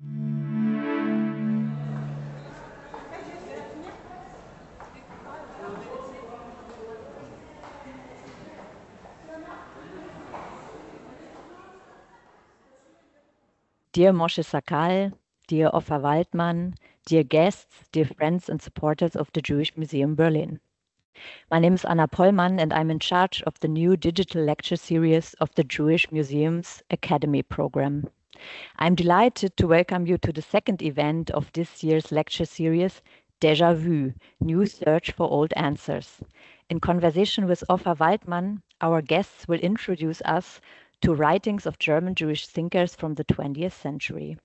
Dear Moshe Sakal, dear Offa Waldmann, dear guests, dear friends and supporters of the Jewish Museum Berlin. My name is Anna Pollmann and I'm in charge of the new digital lecture series of the Jewish Museum's Academy program. I'm delighted to welcome you to the second event of this year's lecture series, Déjà Vu, New Search for Old Answers. In conversation with Offa Waldmann, our guests will introduce us to writings of German Jewish thinkers from the 20th century.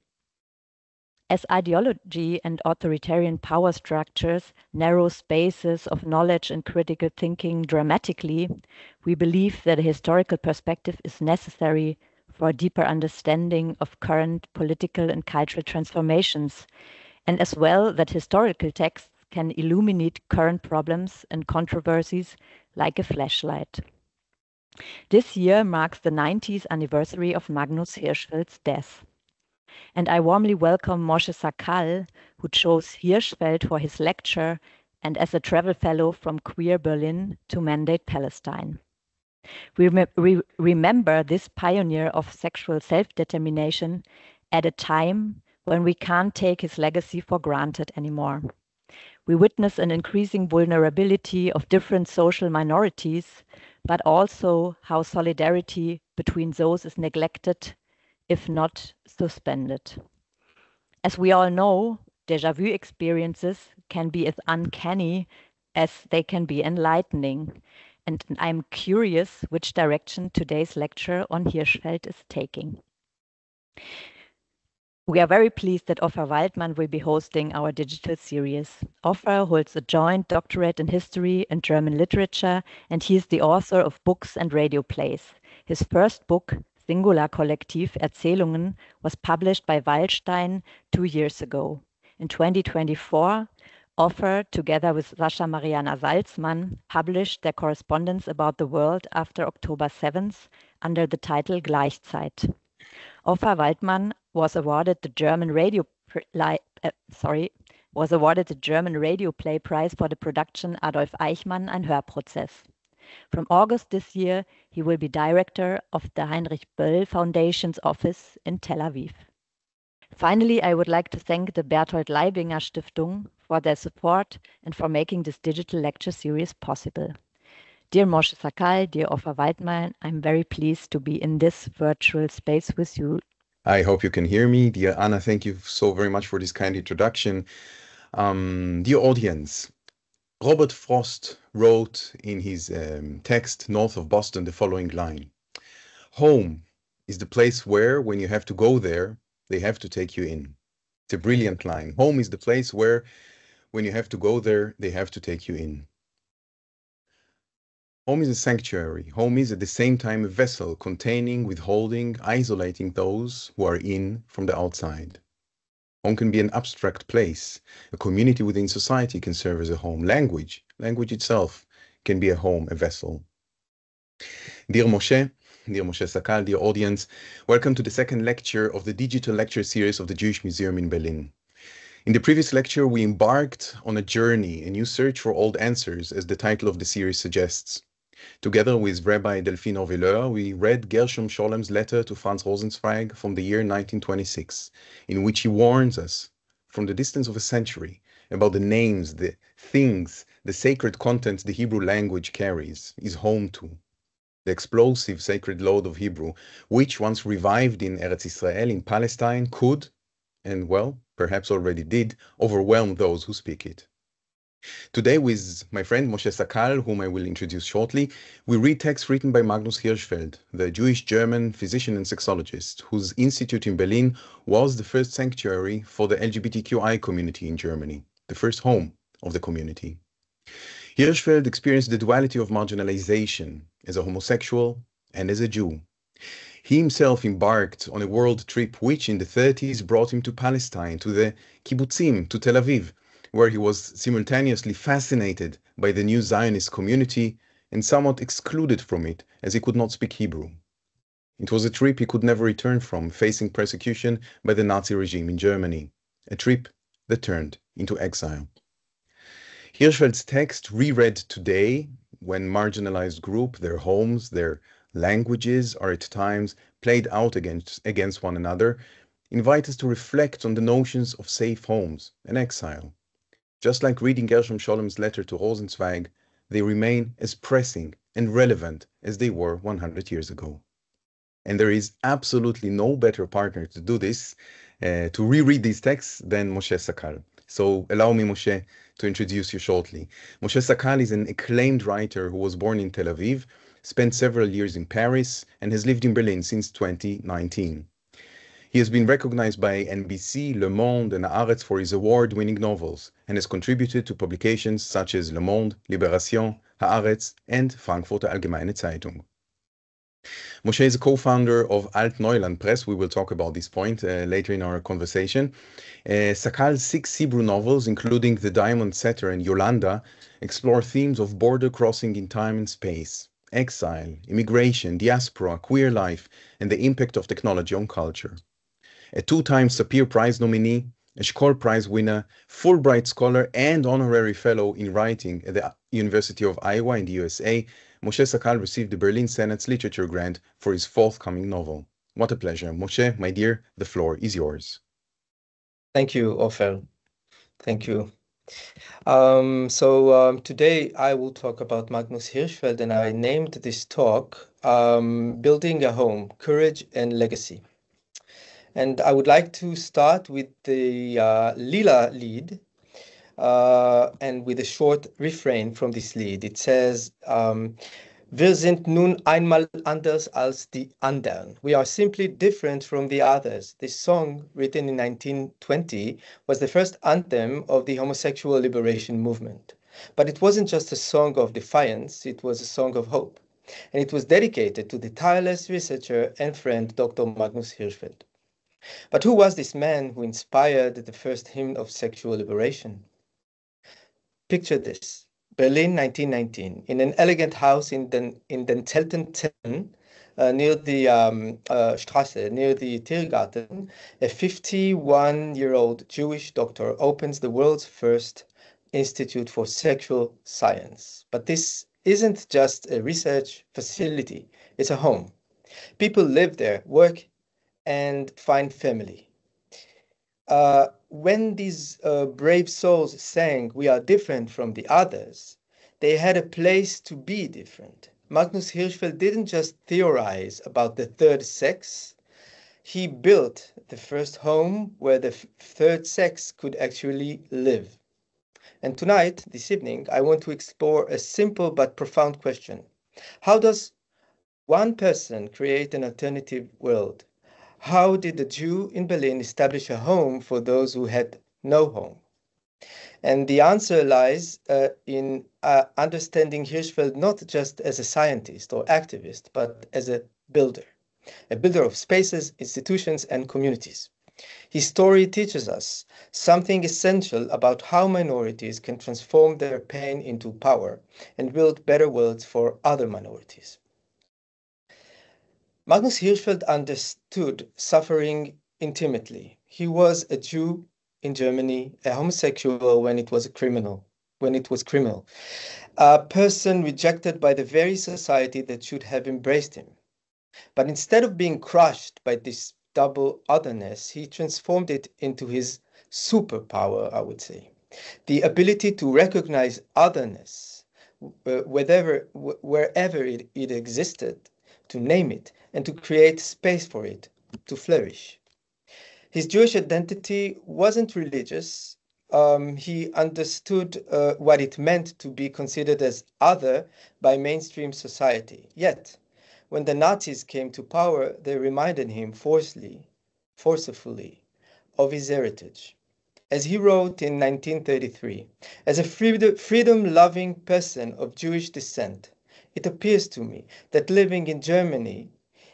As ideology and authoritarian power structures narrow spaces of knowledge and critical thinking dramatically, we believe that a historical perspective is necessary for a deeper understanding of current political and cultural transformations, and as well that historical texts can illuminate current problems and controversies like a flashlight. This year marks the 90th anniversary of Magnus Hirschfeld's death. And I warmly welcome Moshe Sakal, who chose Hirschfeld for his lecture and as a travel fellow from Queer Berlin to Mandate Palestine. We remember this pioneer of sexual self-determination at a time when we can't take his legacy for granted anymore. We witness an increasing vulnerability of different social minorities, but also how solidarity between those is neglected, if not suspended. As we all know, déjà vu experiences can be as uncanny as they can be enlightening, and I'm curious which direction today's lecture on Hirschfeld is taking. We are very pleased that Offa Waldmann will be hosting our digital series. Offa holds a joint doctorate in history and German literature, and he is the author of books and radio plays. His first book, Singular Kollektiv Erzählungen, was published by Wallstein 2 years ago. In 2024, Offa, together with Sascha Mariana Salzmann, published their correspondence about the world after October 7th under the title Gleichzeit. Offa Waldmann was awarded the German Radio Play Prize for the production Adolf Eichmann, ein Hörprozess. From August this year, he will be director of the Heinrich Böll Foundation's office in Tel Aviv. Finally, I would like to thank the Bertolt Leibinger Stiftung for their support and for making this digital lecture series possible. Dear Moshe Sakal, dear Offa Waldmann, I'm very pleased to be in this virtual space with you. I hope you can hear me. Dear Anna, thank you so very much for this kind introduction. Dear audience, Robert Frost wrote in his text North of Boston the following line: "Home is the place where, when you have to go there, they have to take you in." It's a brilliant line. Home is the place where, when you have to go there, they have to take you in. Home is a sanctuary. Home is at the same time a vessel containing, withholding, isolating those who are in from the outside. Home can be an abstract place. A community within society can serve as a home. Language itself can be a home, a vessel. Dear Moshe Sakal, dear audience, welcome to the second lecture of the digital lecture series of the Jewish Museum in Berlin. In the previous lecture, we embarked on a journey, a new search for old answers, as the title of the series suggests. Together with Rabbi Delphine Orveleur, we read Gershom Scholem's letter to Franz Rosenzweig from the year 1926, in which he warns us, from the distance of a century, about the names, the things, the sacred contents the Hebrew language carries, is home to. The explosive sacred load of Hebrew, which once revived in Eretz Israel, in Palestine, could, and well, perhaps already did, overwhelm those who speak it. Today, with my friend Moshe Sakal, whom I will introduce shortly, we read texts written by Magnus Hirschfeld, the Jewish-German physician and sexologist, whose institute in Berlin was the first sanctuary for the LGBTQI community in Germany, the first home of the community. Hirschfeld experienced the duality of marginalization as a homosexual and as a Jew. He himself embarked on a world trip which in the 30s brought him to Palestine, to the kibbutzim, to Tel Aviv, where he was simultaneously fascinated by the new Zionist community and somewhat excluded from it as he could not speak Hebrew. It was a trip he could never return from, facing persecution by the Nazi regime in Germany, a trip that turned into exile. Hirschfeld's text, reread today, when marginalized groups, their homes, their languages are at times played out against one another, invite us to reflect on the notions of safe homes and exile. Just like reading Gershom Scholem's letter to Rosenzweig, they remain as pressing and relevant as they were 100 years ago. And there is absolutely no better partner to do this, to reread these texts, than Moshe Sakal. So allow me, Moshe, to introduce you shortly. Moshe Sakal is an acclaimed writer who was born in Tel Aviv, spent several years in Paris, and has lived in Berlin since 2019. He has been recognized by NBC, Le Monde, and Haaretz for his award-winning novels, and has contributed to publications such as Le Monde, Libération, Haaretz, and Frankfurter Allgemeine Zeitung. Moshe is a co-founder of Alt Neuland Press. We will talk about this point later in our conversation. Sakal's 6 Hebrew novels, including The Diamond Setter and Yolanda, explore themes of border crossing in time and space, exile, immigration, diaspora, queer life, and the impact of technology on culture. A 2-time Sapir Prize nominee, a Shkol Prize winner, Fulbright scholar, and honorary fellow in writing at the University of Iowa in the USA, Moshe Sakal received the Berlin Senate's literature grant for his forthcoming novel. What a pleasure. Moshe, my dear, the floor is yours. Thank you, Ofer. Thank you. Today I will talk about Magnus Hirschfeld, and I named this talk Building a Home, Courage and Legacy. And I would like to start with the Lila Lied, and with a short refrain from this Lied. It says, Wir sind nun einmal anders als die anderen. We are simply different from the others. This song, written in 1920, was the first anthem of the homosexual liberation movement. But it wasn't just a song of defiance, it was a song of hope. And it was dedicated to the tireless researcher and friend, Dr. Magnus Hirschfeld. But who was this man who inspired the first hymn of sexual liberation? Picture this. Berlin, 1919, in an elegant house in Den Zelten, near the Strasse, near the Tiergarten, a 51-year-old Jewish doctor opens the world's first Institute for Sexual Science. But this isn't just a research facility, it's a home. People live there, work, and find family. When these brave souls sang, "We are different from the others," they had a place to be different. Magnus Hirschfeld didn't just theorize about the third sex, he built the first home where the third sex could actually live. And tonight, this evening, I want to explore a simple but profound question. How does one person create an alternative world? How did the Jew in Berlin establish a home for those who had no home? And the answer lies in understanding Hirschfeld not just as a scientist or activist, but as a builder of spaces, institutions, and communities. His story teaches us something essential about how minorities can transform their pain into power and build better worlds for other minorities. Magnus Hirschfeld understood suffering intimately. He was a Jew in Germany, a homosexual when it was criminal, a person rejected by the very society that should have embraced him. But instead of being crushed by this double otherness, he transformed it into his superpower, I would say. The ability to recognize otherness wherever it existed, to name it, and to create space for it to flourish. His Jewish identity wasn't religious. He understood what it meant to be considered as other by mainstream society. Yet, when the Nazis came to power, they reminded him forcefully of his heritage. As he wrote in 1933, as a freedom-loving person of Jewish descent, it appears to me that living in Germany,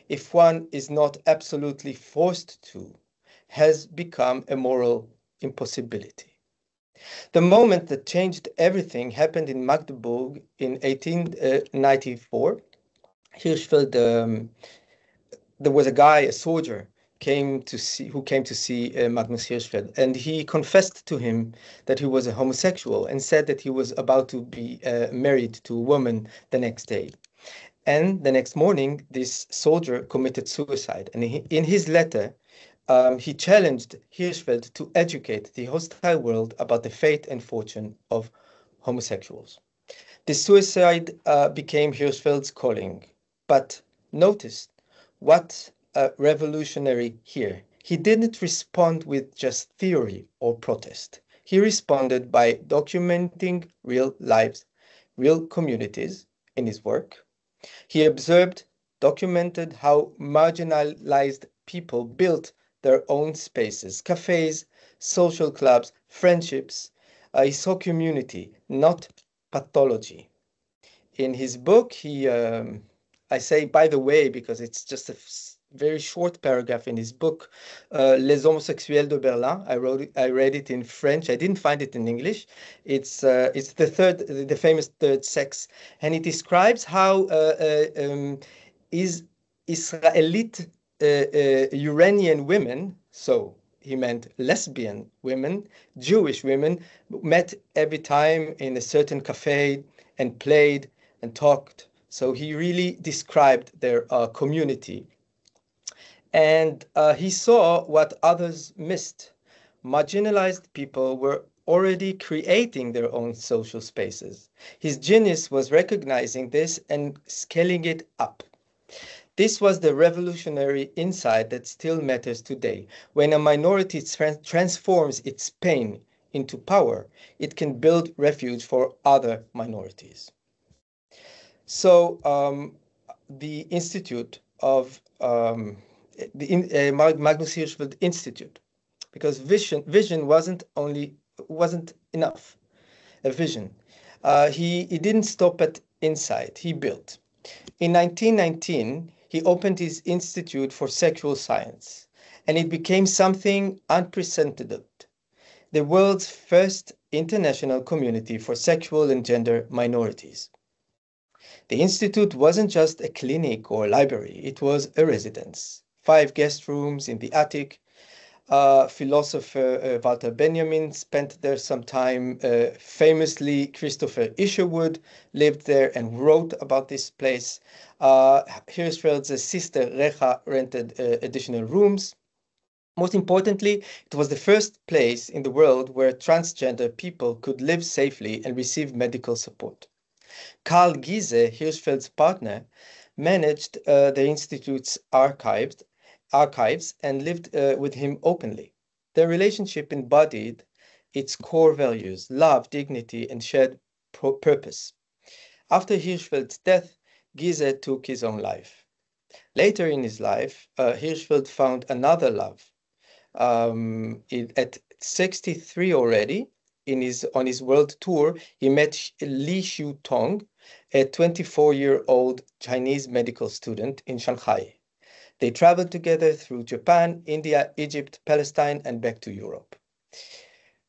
if one is not absolutely forced to, has become a moral impossibility. The moment that changed everything happened in Magdeburg in 1894. Hirschfeld there was a guy, a soldier, who came to see Magnus Hirschfeld, and he confessed to him that he was a homosexual and said that he was about to be married to a woman the next day. And the next morning, this soldier committed suicide. And in his letter, he challenged Hirschfeld to educate the hostile world about the fate and fortune of homosexuals. This suicide became Hirschfeld's calling. But notice what revolutionary here. He didn't respond with just theory or protest. He responded by documenting real lives, real communities in his work. He observed, documented how marginalized people built their own spaces, cafes, social clubs, friendships. He saw community, not pathology. In his book, I say by the way, because it's just a very short paragraph in his book, Les Homosexuels de Berlin. I read it in French. I didn't find it in English. It's the famous third sex, and it describes how Israelite Iranian women, so he meant lesbian women, Jewish women, met every time in a certain cafe and played and talked. So he really described their community. And he saw what others missed. Marginalized people were already creating their own social spaces. His genius was recognizing this and scaling it up. This was the revolutionary insight that still matters today. When a minority transforms its pain into power, it can build refuge for other minorities. So the Institute of Magnus Hirschfeld Institute, because vision wasn't enough. A vision. He didn't stop at insight. He built. In 1919, he opened his Institute for Sexual Science, and it became something unprecedented. The world's first international community for sexual and gender minorities. The Institute wasn't just a clinic or library, it was a residence. 5 guest rooms in the attic. Philosopher Walter Benjamin spent there some time. Famously, Christopher Isherwood lived there and wrote about this place. Hirschfeld's sister Recha rented additional rooms. Most importantly, it was the first place in the world where transgender people could live safely and receive medical support. Karl Giese, Hirschfeld's partner, managed the Institute's archives and lived with him openly. Their relationship embodied its core values, love, dignity, and shared purpose. After Hirschfeld's death, Giese took his own life. Later in his life, Hirschfeld found another love. At 63 already, on his world tour, he met Li Xiutong, a 24-year-old Chinese medical student in Shanghai. They traveled together through Japan, India, Egypt, Palestine, and back to Europe.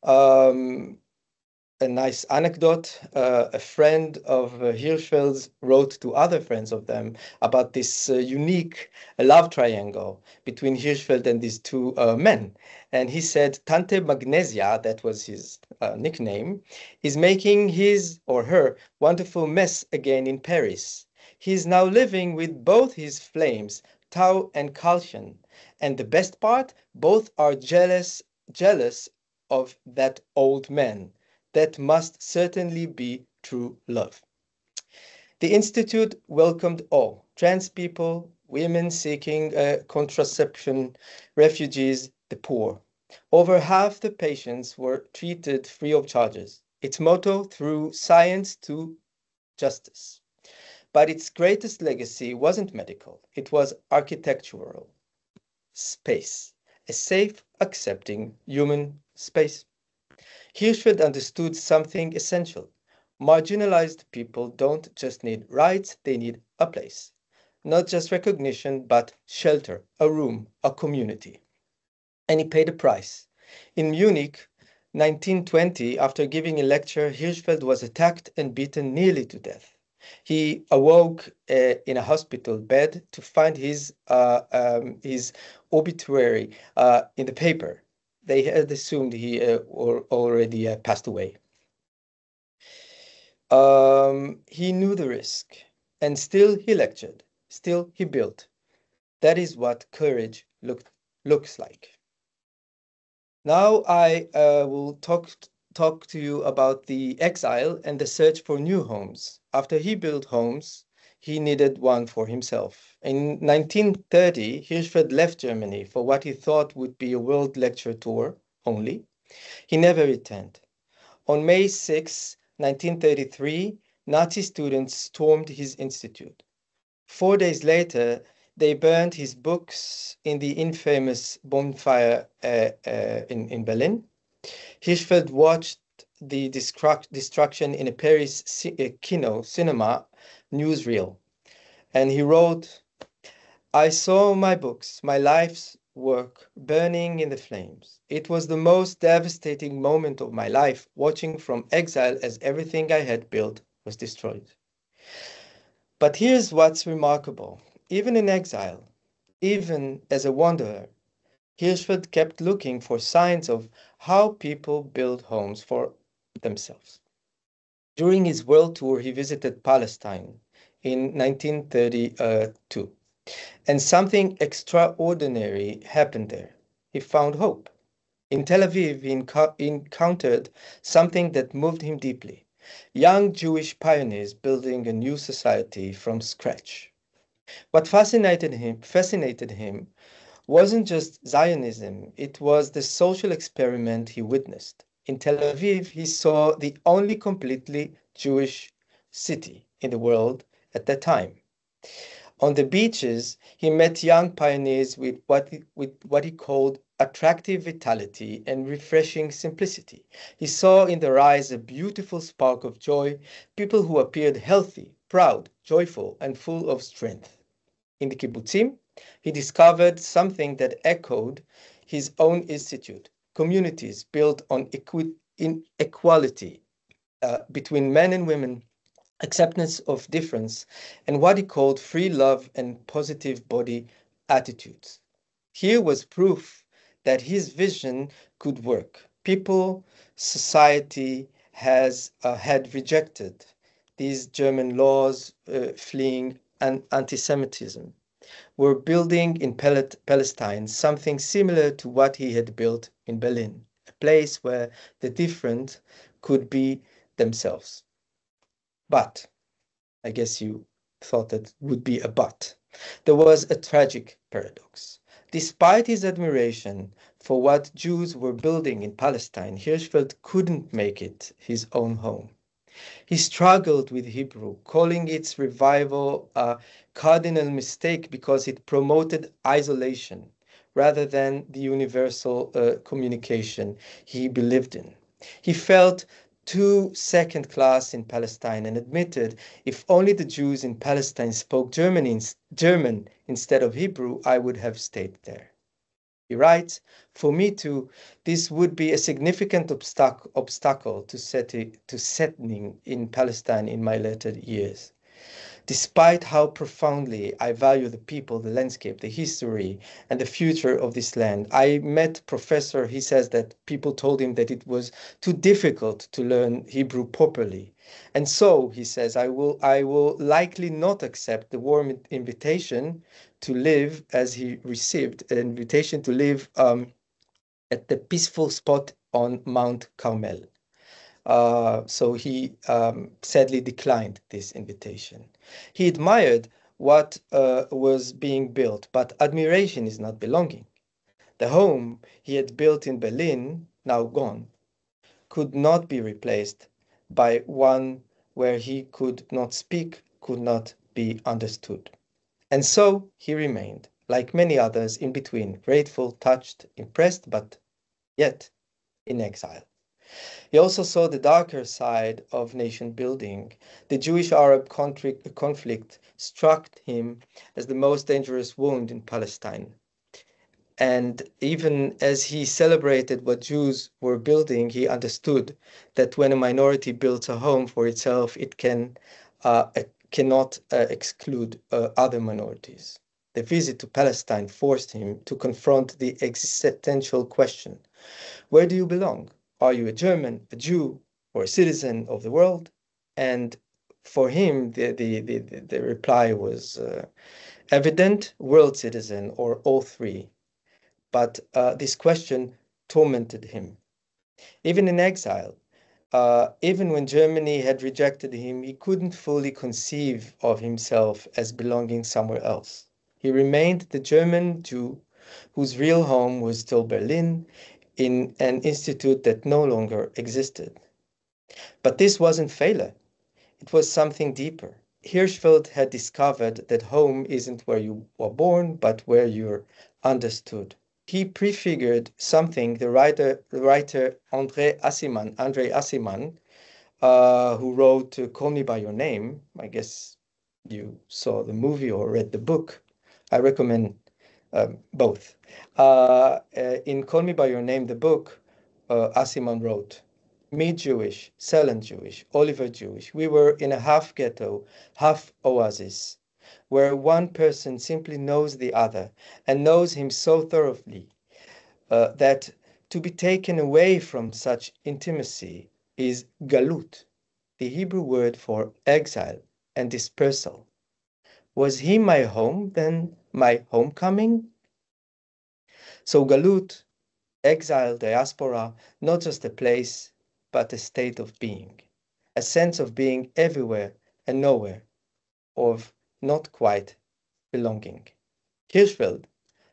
A nice anecdote, a friend of Hirschfeld's wrote to other friends of them about this unique love triangle between Hirschfeld and these two men. And he said, Tante Magnesia, that was his nickname, is making his or her wonderful mess again in Paris. He's now living with both his flames, Tau and Calcium. And the best part, both are jealous of that old man. That must certainly be true love. The Institute welcomed all, trans people, women seeking contraception, refugees, the poor. Over half the patients were treated free of charges. Its motto, through science to justice. But its greatest legacy wasn't medical, it was architectural. Space, a safe, accepting human space. Hirschfeld understood something essential. Marginalized people don't just need rights, they need a place. Not just recognition, but shelter, a room, a community. And he paid a price. In Munich, 1920, after giving a lecture, Hirschfeld was attacked and beaten nearly to death. He awoke in a hospital bed to find his obituary in the paper. They had assumed he already passed away. He knew the risk, and still he lectured, still he built. That is what courage looks like. Now I will talk to you about the exile and the search for new homes. After he built homes, he needed one for himself. In 1930, Hirschfeld left Germany for what he thought would be a world lecture tour only. He never returned. On May 6, 1933, Nazi students stormed his institute. 4 days later, they burned his books in the infamous bonfire in Berlin. Hirschfeld watched the destruction in a Paris cinema newsreel, and he wrote, "I saw my books, my life's work, burning in the flames. It was the most devastating moment of my life, watching from exile as everything I had built was destroyed." But here's what's remarkable. Even in exile, even as a wanderer, Hirschfeld kept looking for signs of how people build homes for themselves. During his world tour, he visited Palestine in 1932, and something extraordinary happened there. He found hope. In Tel Aviv, he encountered something that moved him deeply. Young Jewish pioneers building a new society from scratch. What fascinated him wasn't just Zionism, it was the social experiment he witnessed. In Tel Aviv, he saw the only completely Jewish city in the world at that time. On the beaches, he met young pioneers with what he called attractive vitality and refreshing simplicity. He saw in their eyes a beautiful spark of joy, people who appeared healthy, proud, joyful, and full of strength. In the kibbutzim, he discovered something that echoed his own institute, communities built on equality between men and women, acceptance of difference, and what he called free love and positive body attitudes. Here was proof that his vision could work. People, society had rejected these German laws, fleeing anti-Semitism. Were building in Palestine something similar to what he had built in Berlin, a place where the different could be themselves. But, I guess you thought that would be a but. There was a tragic paradox. Despite his admiration for what Jews were building in Palestine, Hirschfeld couldn't make it his own home. He struggled with Hebrew, calling its revival a cardinal mistake because it promoted isolation rather than the universal communication he believed in. He felt too second class in Palestine and admitted, if only the Jews in Palestine spoke German instead of Hebrew, I would have stayed there. He writes, for me too, this would be a significant obstacle to settling in Palestine in my later years. Despite how profoundly I value the people, the landscape, the history, and the future of this land, I met Professor, he says that people told him that it was too difficult to learn Hebrew properly. And so, he says, I will likely not accept the warm invitation to live, as he received an invitation to live at the peaceful spot on Mount Carmel. So he sadly declined this invitation. He admired what was being built, but admiration is not belonging. The home he had built in Berlin, now gone, could not be replaced by one where he could not speak, could not be understood. And so he remained, like many others, in between, grateful, touched, impressed, but yet in exile. He also saw the darker side of nation building. The Jewish-Arab conflict struck him as the most dangerous wound in Palestine. And even as he celebrated what Jews were building, he understood that when a minority builds a home for itself, it can cannot exclude other minorities. The visit to Palestine forced him to confront the existential question: where do you belong? Are you a German, a Jew, or a citizen of the world? And for him, the reply was evident: world citizen, or all three. But this question tormented him. Even in exile, even when Germany had rejected him, he couldn't fully conceive of himself as belonging somewhere else. He remained the German Jew whose real home was still Berlin, in an institute that no longer existed. But this wasn't failure. It was something deeper. Hirschfeld had discovered that home isn't where you were born, but where you're understood. He prefigured something the writer André Aciman, who wrote Call Me By Your Name. I guess you saw the movie or read the book. I recommend both. In Call Me By Your Name, the book, Aciman wrote, me Jewish, Selen Jewish, Oliver Jewish. We were in a half ghetto, half oasis, where one person simply knows the other and knows him so thoroughly that to be taken away from such intimacy is galut, the Hebrew word for exile and dispersal. Was he my home, then my homecoming? So galut, exile, diaspora, not just a place, but a state of being, a sense of being everywhere and nowhere, of not quite belonging. Hirschfeld,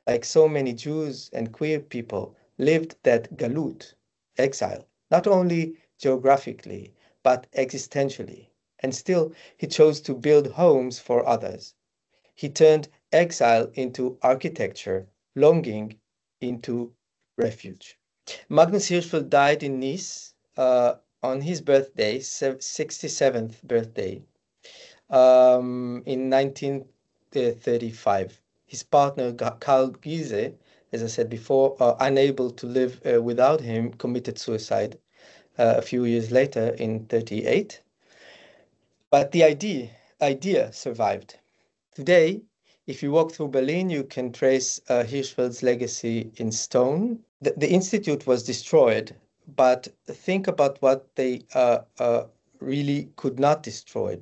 like so many Jews and queer people, lived that galut, exile, not only geographically, but existentially. And still, he chose to build homes for others. He turned exile into architecture, longing into refuge. Magnus Hirschfeld died in Nice on his birthday, 67th birthday, in 1935. His partner, Karl Giese, as I said before, unable to live without him, committed suicide a few years later in 1938. But the idea survived. Today, if you walk through Berlin, you can trace Hirschfeld's legacy in stone. The institute was destroyed, but think about what they really could not destroy.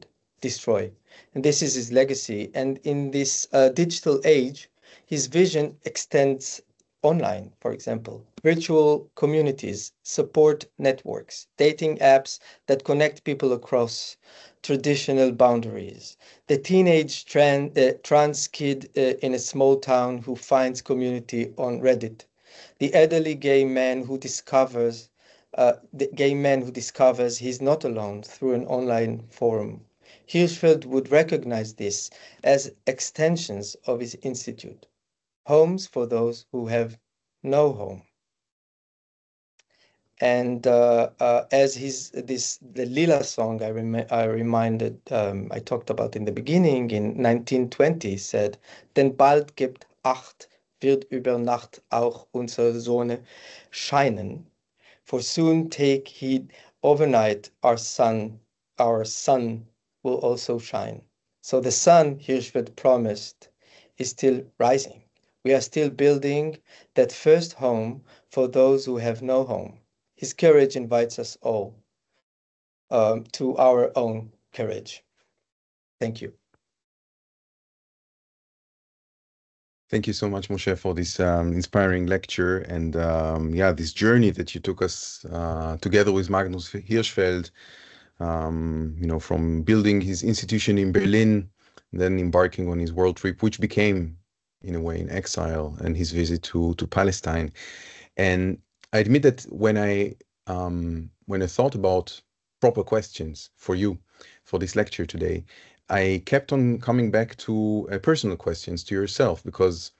And this is his legacy. And in this digital age, his vision extends online, for example. Virtual communities, support networks, dating apps that connect people across traditional boundaries. The teenage trans kid in a small town who finds community on Reddit. The elderly gay man who discovers he's not alone through an online forum. Hirschfeld would recognize this as extensions of his institute, homes for those who have no home. And as the Lila song I talked about in the beginning in 1920 said, denn bald gibt Acht, wird über Nacht auch unsere Sonne scheinen. For soon take heed, overnight our sun will also shine. So the sun Hirschfeld promised is still rising. We are still building that first home for those who have no home. His courage invites us all to our own courage. Thank you. Thank you so much, Moshe, for this inspiring lecture and this journey that you took us together with Magnus Hirschfeld, from building his institution in Berlin, then embarking on his world trip, which became, in a way, an exile, and his visit to Palestine. And I admit that when I thought about proper questions for you for this lecture today, I kept on coming back to personal questions to yourself, because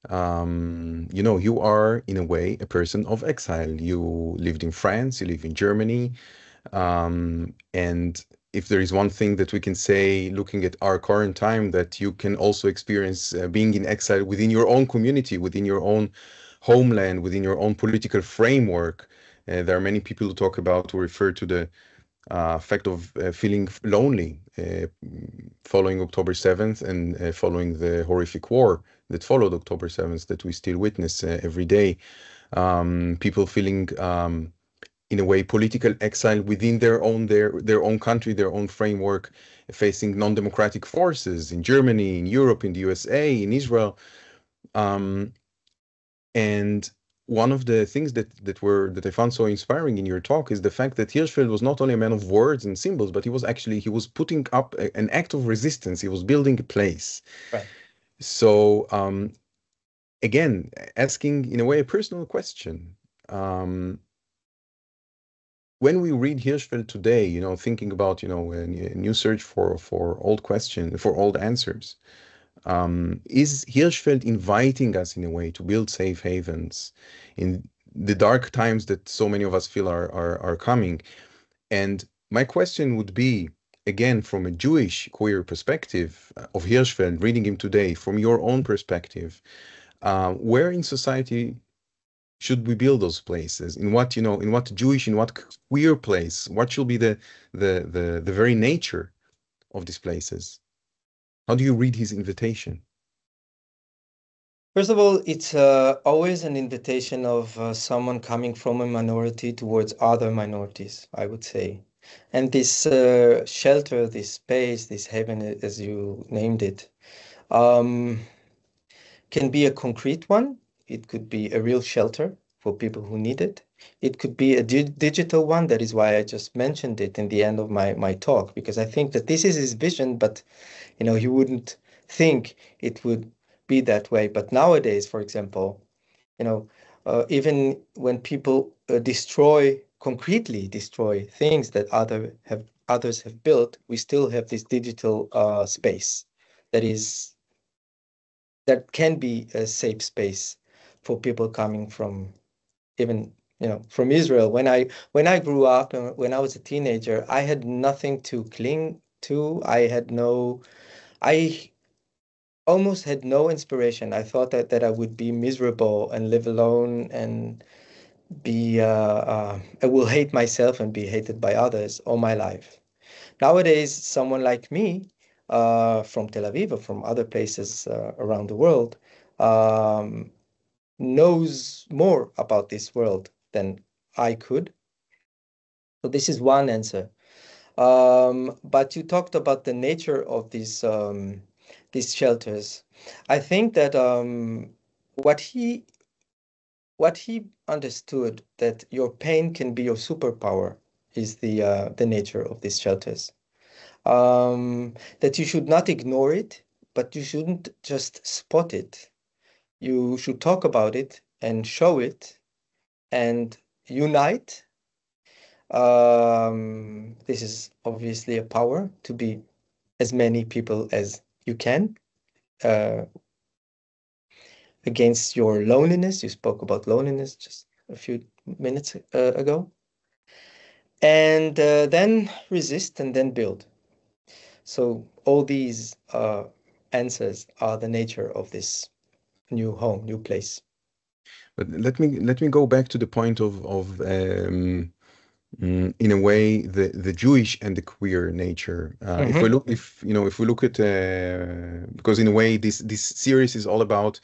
you are in a way a person of exile. You lived in France, you live in Germany, and if there is one thing that we can say, looking at our current time, that you can also experience being in exile within your own community, within your own homeland, within your own political framework. There are many people who talk about, who refer to the fact of feeling lonely following October 7th and following the horrific war that followed October 7th that we still witness every day. People feeling, in a way, political exile within their own country, their own framework, facing non-democratic forces in Germany, in Europe, in the USA, in Israel. And one of the things that I found so inspiring in your talk is the fact that Hirschfeld was not only a man of words and symbols, but he was putting up an act of resistance. He was building a place. Right. So again, asking in a way a personal question. When we read Hirschfeld today, thinking about, a new search for old questions, for old answers, is Hirschfeld inviting us in a way to build safe havens in the dark times that so many of us feel are coming? And my question would be, again, from a Jewish queer perspective of Hirschfeld, reading him today, from your own perspective, where in society should we build those places? In what Jewish, in what queer place? What should be the very nature of these places? How do you read his invitation? First of all, it's always an invitation of someone coming from a minority towards other minorities, I would say. And this shelter, this space, this haven, as you named it, can be a concrete one. It could be a real shelter for people who need it. It could be a digital one. That is why I just mentioned it in the end of my talk, because I think that this is his vision, but you wouldn't think it would be that way. But nowadays, for example, even when people concretely destroy things that others have built, we still have this digital space that can be a safe space for people coming from from Israel. When I grew up and when I was a teenager, I had nothing to cling to. I almost had no inspiration. I thought that I would be miserable and live alone and I will hate myself and be hated by others all my life. Nowadays, someone like me, from Tel Aviv or from other places around the world, knows more about this world than I could. So this is one answer. But you talked about the nature of these shelters. I think that what he understood, that your pain can be your superpower, is the nature of these shelters. That you should not ignore it, but you shouldn't just spot it. You should talk about it and show it and unite. This is obviously a power, to be as many people as you can against your loneliness. You spoke about loneliness just a few minutes ago. And then resist and then build. So all these answers are the nature of this new home, new place. But let me go back to the point of in a way the Jewish and the queer nature. If we look at because in a way this series is all about,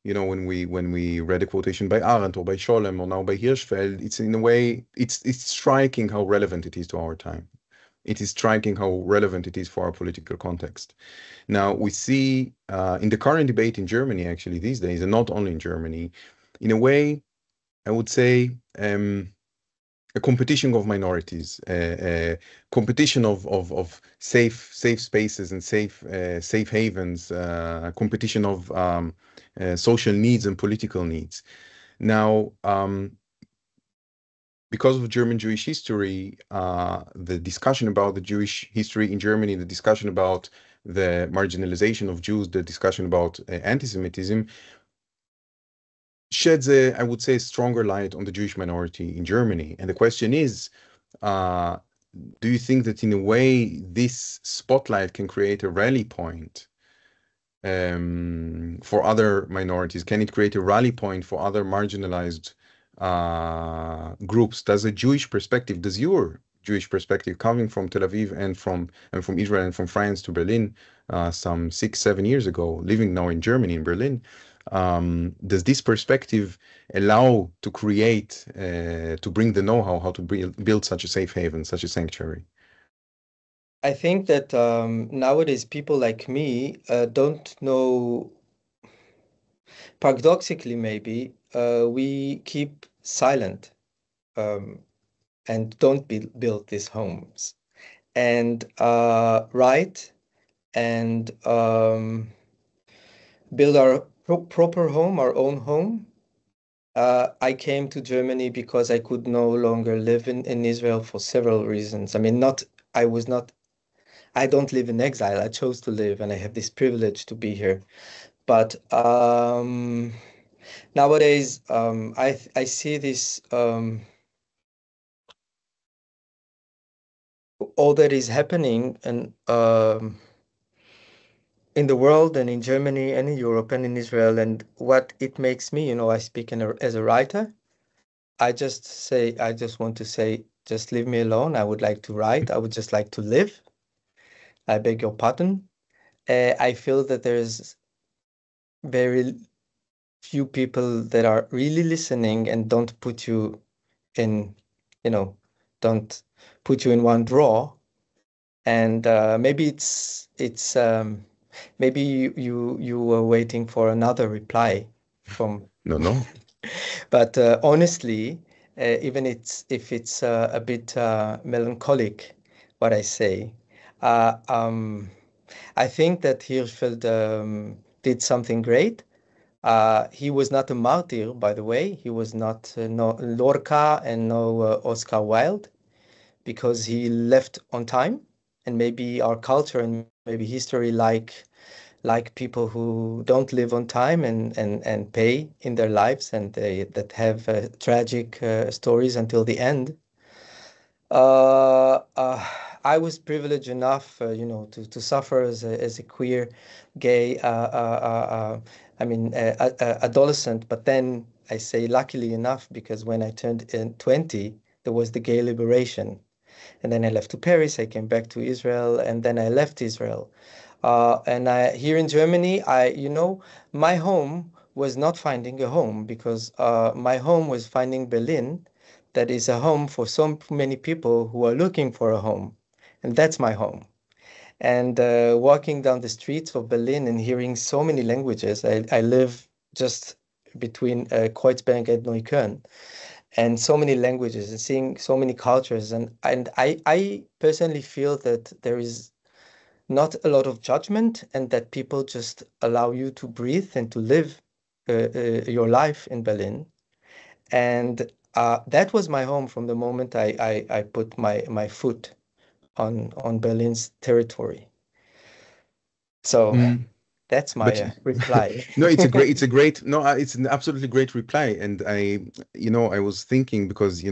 when we read a quotation by Arendt or by Scholem or now by Hirschfeld, it's in a way it's striking how relevant it is to our time. It is striking how relevant it is for our political context. Now we see in the current debate in Germany, actually these days, and not only in Germany, in a way, I would say a competition of minorities, a competition of safe spaces and safe havens, a competition of social needs and political needs. Now, because of German Jewish history, the discussion about the Jewish history in Germany, the discussion about the marginalization of Jews, the discussion about anti-Semitism, sheds I would say, a stronger light on the Jewish minority in Germany. And the question is, do you think that in a way this spotlight can create a rally point for other minorities? Can it create a rally point for other marginalized groups? Does a Jewish perspective, does your Jewish perspective, coming from Tel Aviv and from Israel and from France to Berlin, some 6-7 years ago, living now in Germany, in Berlin. Does this perspective allow to create, to bring the know-how, how to build such a safe haven, such a sanctuary? I think that nowadays people like me don't know, paradoxically maybe, we keep silent and don't build these homes and write and build our proper home, our own home. I came to Germany because I could no longer live in Israel for several reasons. I mean, I don't live in exile. I chose to live, and I have this privilege to be here. But nowadays, I see this all that is happening and in the world and in Germany and in Europe and in Israel, and what it makes me, I speak as a writer. I just want to say, just leave me alone. I would like to write. I would just like to live. I beg your pardon. I feel that there's very few people that are really listening and don't put you in, don't put you in one drawer. And maybe maybe you were waiting for another reply from. No. But honestly, even if it's a bit melancholic, what I say, I think that Hirschfeld did something great. He was not a martyr, by the way. He was not no Lorca and no Oscar Wilde, because he left on time. And maybe our culture and maybe history like people who don't live on time and pay in their lives and that have tragic stories until the end. I was privileged enough, to suffer as a queer, gay, adolescent. But then I say luckily enough, because when I turned 20, there was the gay liberation. And then I left to Paris, I came back to Israel, and then I left Israel. Here in Germany, my home was not finding a home, because my home was finding Berlin, that is a home for so many people who are looking for a home. And that's my home. And walking down the streets of Berlin and hearing so many languages, I live just between Kreuzberg and Neukölln, and so many languages and seeing so many cultures. And I personally feel that there is not a lot of judgment, and that people just allow you to breathe and to live your life in Berlin. And that was my home from the moment I put my foot on Berlin's territory. So that's my reply. No, it's an absolutely great reply. And I was thinking, because you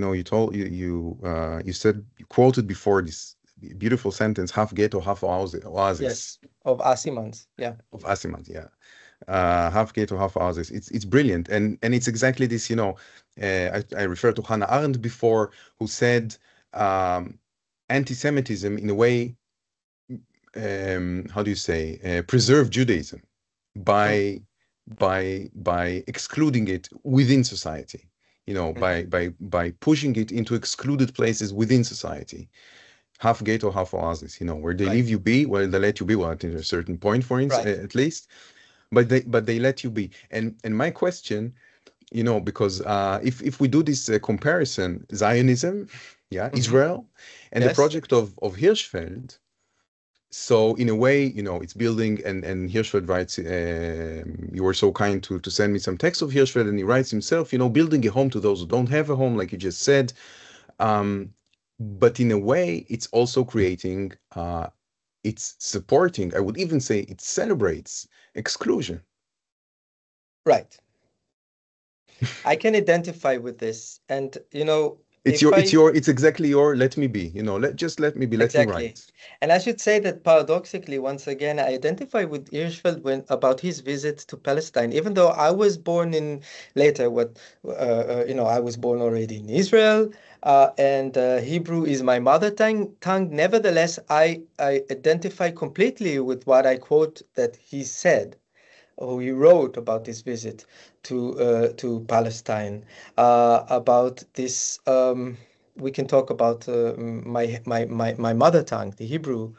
said, you quoted before this beautiful sentence, half ghetto, half oasis. Yes, of Assimans, yeah. Of Assimans, yeah. Half ghetto, half oasis. It's brilliant, and it's exactly this. I referred to Hannah Arendt before, who said anti-Semitism, in a way, how do you say, preserve Judaism by excluding it within society, by pushing it into excluded places within society. Half ghetto, half oasis, where they leave you be, well, they let you be, well, at a certain point, for instance, at least, but they let you be. And my question, because if we do this comparison, Zionism, Israel, and the project of Hirschfeld, so in a way, it's building, and Hirschfeld writes, you were so kind to send me some text of Hirschfeld, and he writes himself, building a home to those who don't have a home, like you just said. But in a way, it's also creating, it's supporting, I would even say it celebrates exclusion. Right. I can identify with this. And, It's exactly your let me be, let me be, let me write. And I should say that paradoxically, once again, I identify with Hirschfeld about his visit to Palestine, even though I was born I was born already in Israel, and Hebrew is my mother tongue. Nevertheless, I identify completely with what I quote that he said, or he wrote about this visit to Palestine, about this. We can talk about my mother tongue, the Hebrew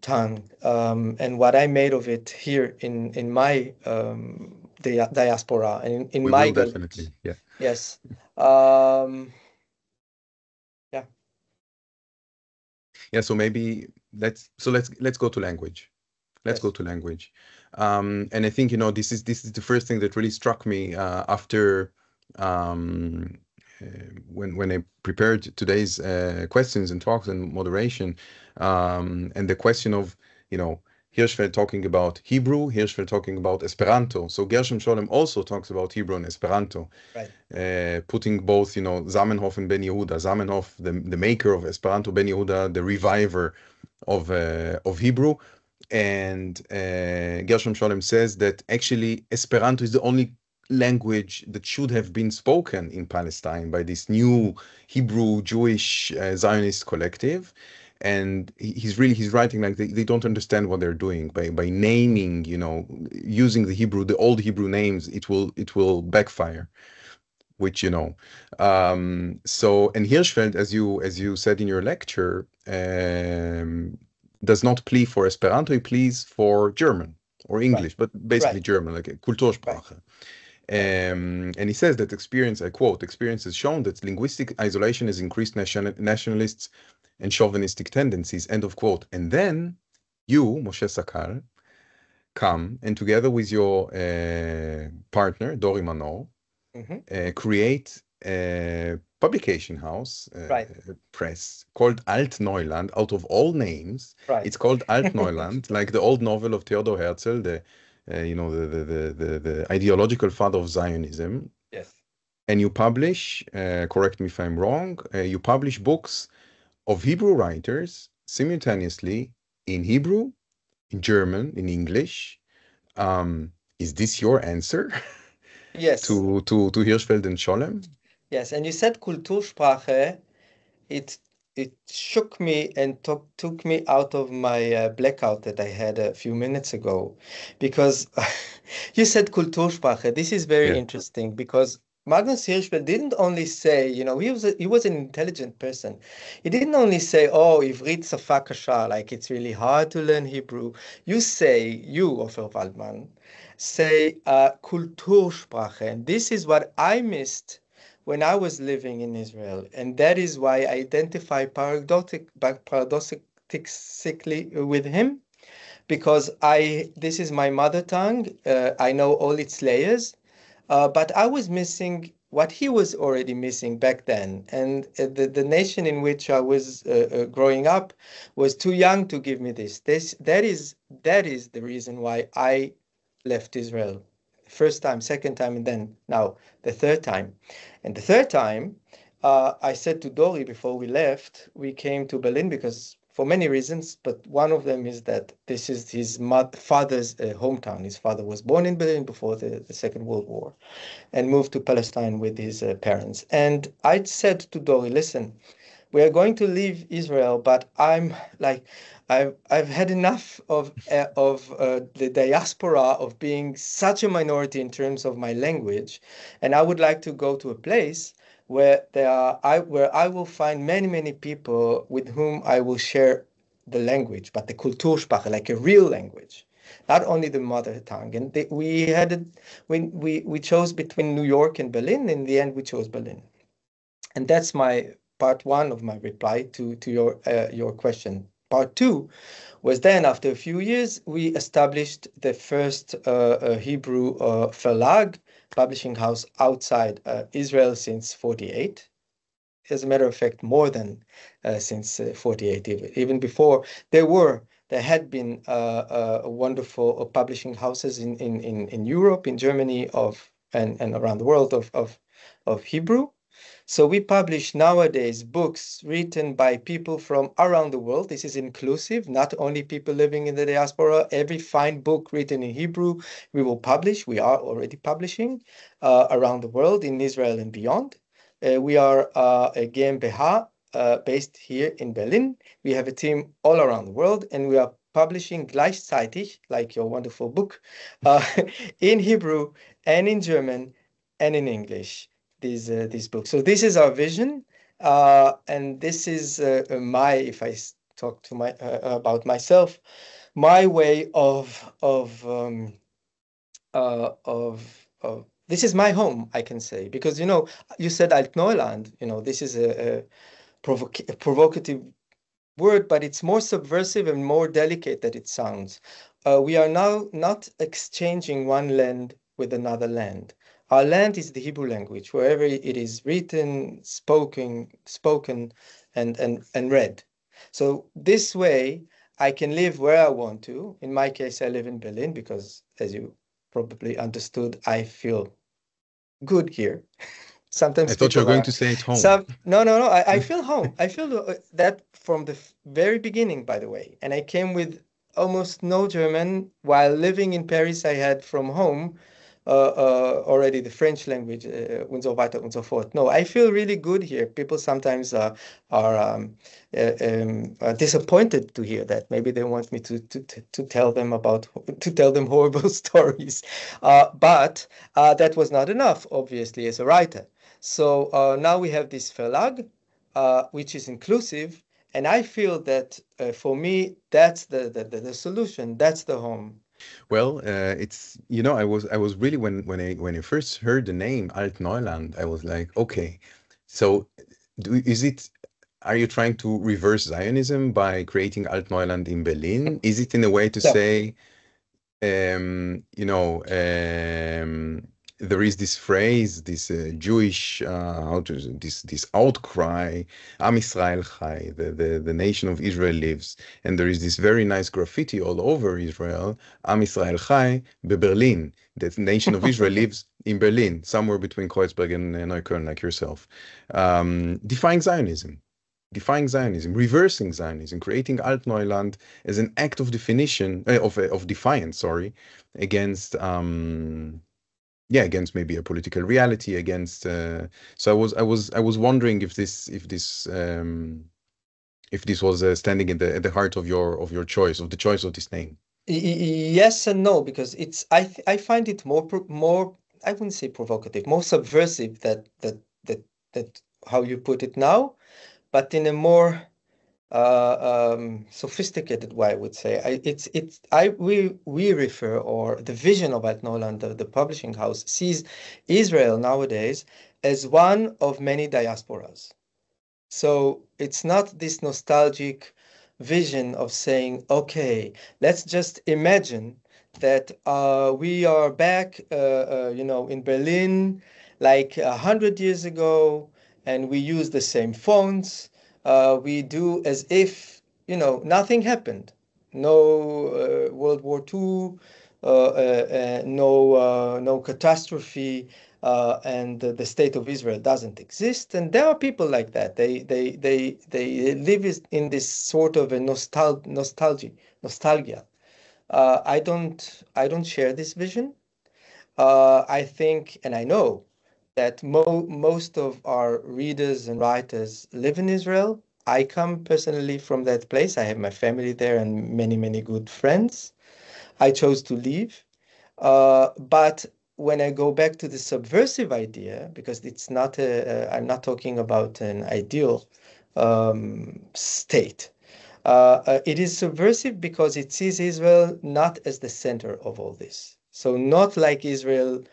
tongue, and what I made of it here in my diaspora and in we my will definitely, yeah. Yes. Yeah. So maybe let's go to language. Let's go to language. And I think, this is the first thing that really struck me after when I prepared today's questions and talks and moderation, and the question of, Hirschfeld talking about Hebrew, Hirschfeld talking about Esperanto. So Gershom Scholem also talks about Hebrew and Esperanto, right. Putting both, Zamenhof and Ben Yehuda. Zamenhof, the maker of Esperanto, Ben Yehuda, the reviver of Hebrew. And Gershom Scholem says that actually Esperanto is the only language that should have been spoken in Palestine by this new Hebrew Jewish Zionist collective. And he's writing like they don't understand what they're doing by naming, using the old Hebrew names. It will backfire, which so. And Hirschfeld, as you said in your lecture, does not plea for Esperanto, he pleads for German or English, but basically German, like a Kultursprache. And he says that I quote, experience has shown that linguistic isolation has increased nationalists and chauvinistic tendencies, end of quote. And then you, Moshe Sakal, come and together with your partner, Dori Manor, create a publication house, press called Alt Neuland. Out of all names, it's called Alt Neuland, like the old novel of Theodor Herzl, the ideological father of Zionism. Yes. And you publish, correct me if I'm wrong, you publish books of Hebrew writers simultaneously in Hebrew, in German, in English. Is this your answer? Yes. To Hirschfeld and Scholem? Yes, and you said Kultursprache. It shook me and took me out of my blackout that I had a few minutes ago, because you said Kultursprache. This is very interesting because Magnus Hirschfeld didn't only say, he was an intelligent person. He didn't only say, oh, Ivrit Safa Kasha, like it's really hard to learn Hebrew. You, Ofer Waldman, say Kultursprache. And this is what I missed when I was living in Israel. And that is why I identify paradoxically with him, because this is my mother tongue. I know all its layers. But I was missing what he was already missing back then. And the nation in which I was growing up was too young to give me this. That is the reason why I left Israel. First time, second time, and then now the third time. And the third time, I said to Dori before we left, we came to Berlin because for many reasons, but one of them is that this is his father's hometown. His father was born in Berlin before the Second World War and moved to Palestine with his parents. And I said to Dori, listen, we are going to leave Israel, but I'm like, I've had enough of the diaspora, of being such a minority in terms of my language, and I would like to go to a place where I will find many people with whom I will share the language, but the Kultursprache, like a real language, not only the mother tongue. And we chose between New York and Berlin. In the end, we chose Berlin, and that's my part one of my reply to your question. Part two was then, after a few years, we established the first Hebrew Verlag, publishing house outside Israel since 48. As a matter of fact, more than since 48. Even before, there had been wonderful publishing houses in Europe, in Germany, and around the world of Hebrew. So we publish nowadays books written by people from around the world. This is inclusive, not only people living in the diaspora. Every fine book written in Hebrew, we will publish. We are already publishing around the world, in Israel and beyond. We are a GmbH based here in Berlin. We have a team all around the world, and we are publishing gleichzeitig, like your wonderful book, in Hebrew and in German and in English, these books. So this is our vision, and this is if I talk to about myself, my way of this is my home, I can say, because you said Altneuland. This is a provocative word, but it's more subversive and more delicate than it sounds. We are now not exchanging one land with another land. Our land is the Hebrew language, wherever it is written, spoken, and read. So this way, I can live where I want to. In my case, I live in Berlin because, as you probably understood, I feel good here. Sometimes I thought you were going to say it's home. No. I feel home. I feel that from the very beginning, by the way. And I came with almost no German. While living in Paris, I had from home already the French language, und so weiter und so fort. No, I feel really good here. People sometimes are disappointed to hear that. Maybe they want me to tell them horrible stories. But that was not enough, obviously, as a writer. So now we have this Verlag, which is inclusive, and I feel that for me that's the solution. That's the home. Well, it's I was really when I first heard the name Altneuland, I was like, okay, so are you trying to reverse Zionism by creating Altneuland in Berlin? Is it in a way to say, there is this phrase, this Jewish, this outcry, Am Yisrael Chai, the nation of Israel lives, and there is this very nice graffiti all over Israel, Am Yisrael Chai, Berlin, the nation of Israel lives in Berlin, somewhere between Kreuzberg and Neukölln, like yourself, defying Zionism, reversing Zionism, creating Altneuland as an act of definition, of defiance, against against maybe a political reality, against so I was wondering if this was standing at the heart of your choice, of the choice of this name. Yes and no, because I find it more I wouldn't say provocative, more subversive that how you put it now, but in a more sophisticated way, I would say. We refer, or the vision of Altneuland, the publishing house, sees Israel nowadays as one of many diasporas. So it's not this nostalgic vision of saying, okay, let's just imagine that we are back, in Berlin, like 100 years ago, and we use the same fonts. We do as if, nothing happened. No World War II, no catastrophe, and the state of Israel doesn't exist. And there are people like that. They live in this sort of a nostalgia. I don't share this vision. I think, and I know, that most of our readers and writers live in Israel. I come personally from that place. I have my family there and many, many good friends. I chose to leave. But when I go back to the subversive idea, because it's not I'm not talking about an ideal state. It is subversive because it sees Israel not as the center of all this. So not like Israel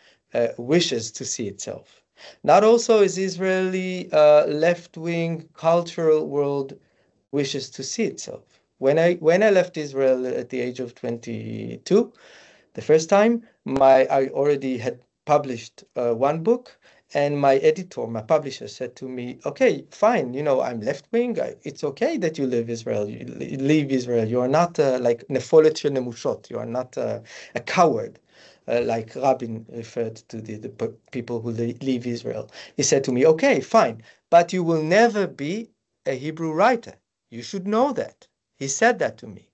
wishes to see itself. Not also as Israeli left-wing cultural world wishes to see itself. When I left Israel at the age of 22, the first time, I already had published one book, and my editor, my publisher, said to me, "Okay, fine. I'm left-wing. It's okay that you leave Israel. You are not like nefolet nemushot. You are not a coward." like Rabin referred to the people who leave Israel. He said to me, okay, fine, but you will never be a Hebrew writer. You should know that. He said that to me.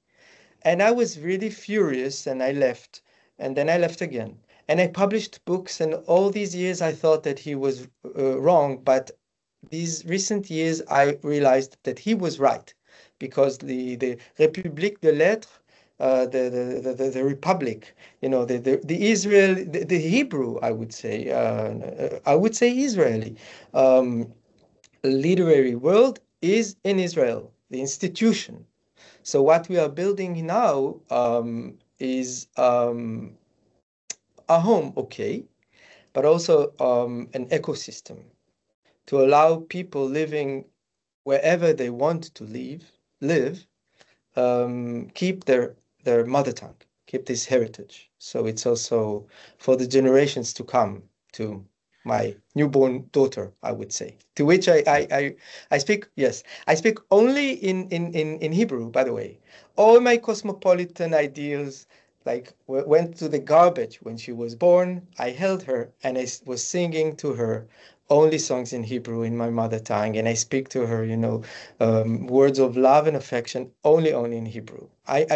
And I was really furious, and I left. And then I left again. And I published books, and all these years I thought that he was wrong. But these recent years I realized that he was right, because the République des Lettres, the Republic, you know, the Israel, the Hebrew, I would say Israeli literary world is in Israel, the institution. So what we are building now is a home, okay, but also an ecosystem to allow people living wherever they want to live, keep their mother tongue, keep this heritage. So it's also for the generations to come, to my newborn daughter, I would say, to which I speak, yes, I speak only in Hebrew, by the way. All my cosmopolitan ideals like went to the garbage when she was born. I held her and I was singing to her only songs in Hebrew, in my mother tongue, and I speak to her, you know, words of love and affection only in Hebrew.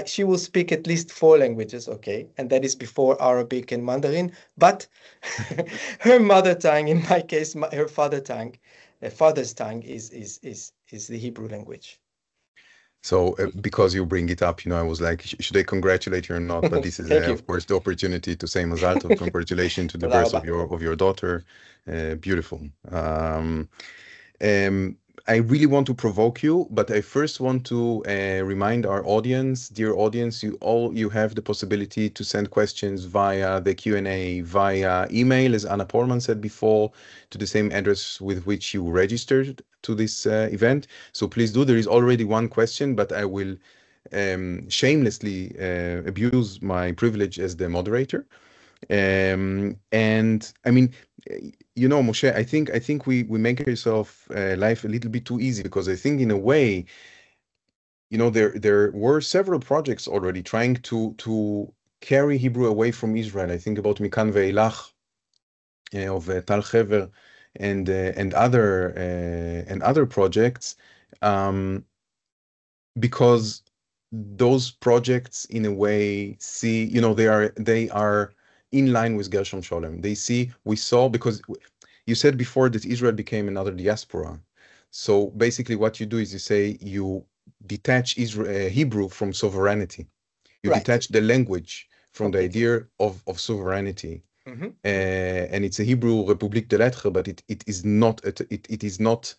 She will speak at least 4 languages, okay, and that is before Arabic and Mandarin, but her mother tongue, in my case, her father's tongue is the Hebrew language. So because you bring it up, you know, I was like, should I congratulate you or not? But this is, of course, the opportunity to say Mazal Tov, congratulations to the birth of your daughter. Beautiful. I really want to provoke you, but I first want to remind our audience, dear audience, you have the possibility to send questions via the Q&A, via email, as Anna Pollmann said before, to the same address with which you registered to this event. So please do. There is already one question, but I will shamelessly abuse my privilege as the moderator. And I mean, you know, Moshe, I think we make ourselves life a little bit too easy, because I think in a way, you know, there were several projects already trying to carry Hebrew away from Israel. I think about Mikan Ve'ilach of Tal Hever and other projects, because those projects in a way see, you know, they are in line with Gershom Scholem. We saw, because you said before that Israel became another diaspora. So basically what you do is you say you detach Hebrew from sovereignty. You detach the language from the idea of sovereignty. Mm-hmm. And it's a Hebrew République des Lettres, but it is not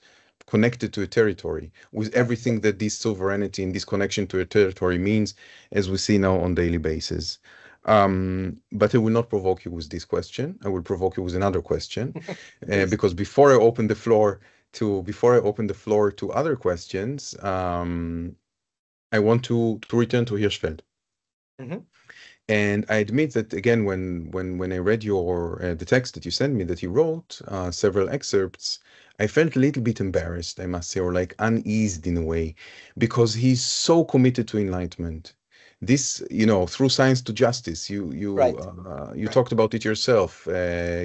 connected to a territory, with everything that this sovereignty and this connection to a territory means, as we see now on daily basis. But I will not provoke you with this question. I will provoke you with another question, because before I open the floor to other questions, I want to return to Hirschfeld. Mm-hmm. And I admit that, again, when I read the text that you sent me, that he wrote several excerpts, I felt a little bit embarrassed, I must say, or like uneased in a way, because he's so committed to enlightenment. This, you know, through science to justice, you talked about it yourself,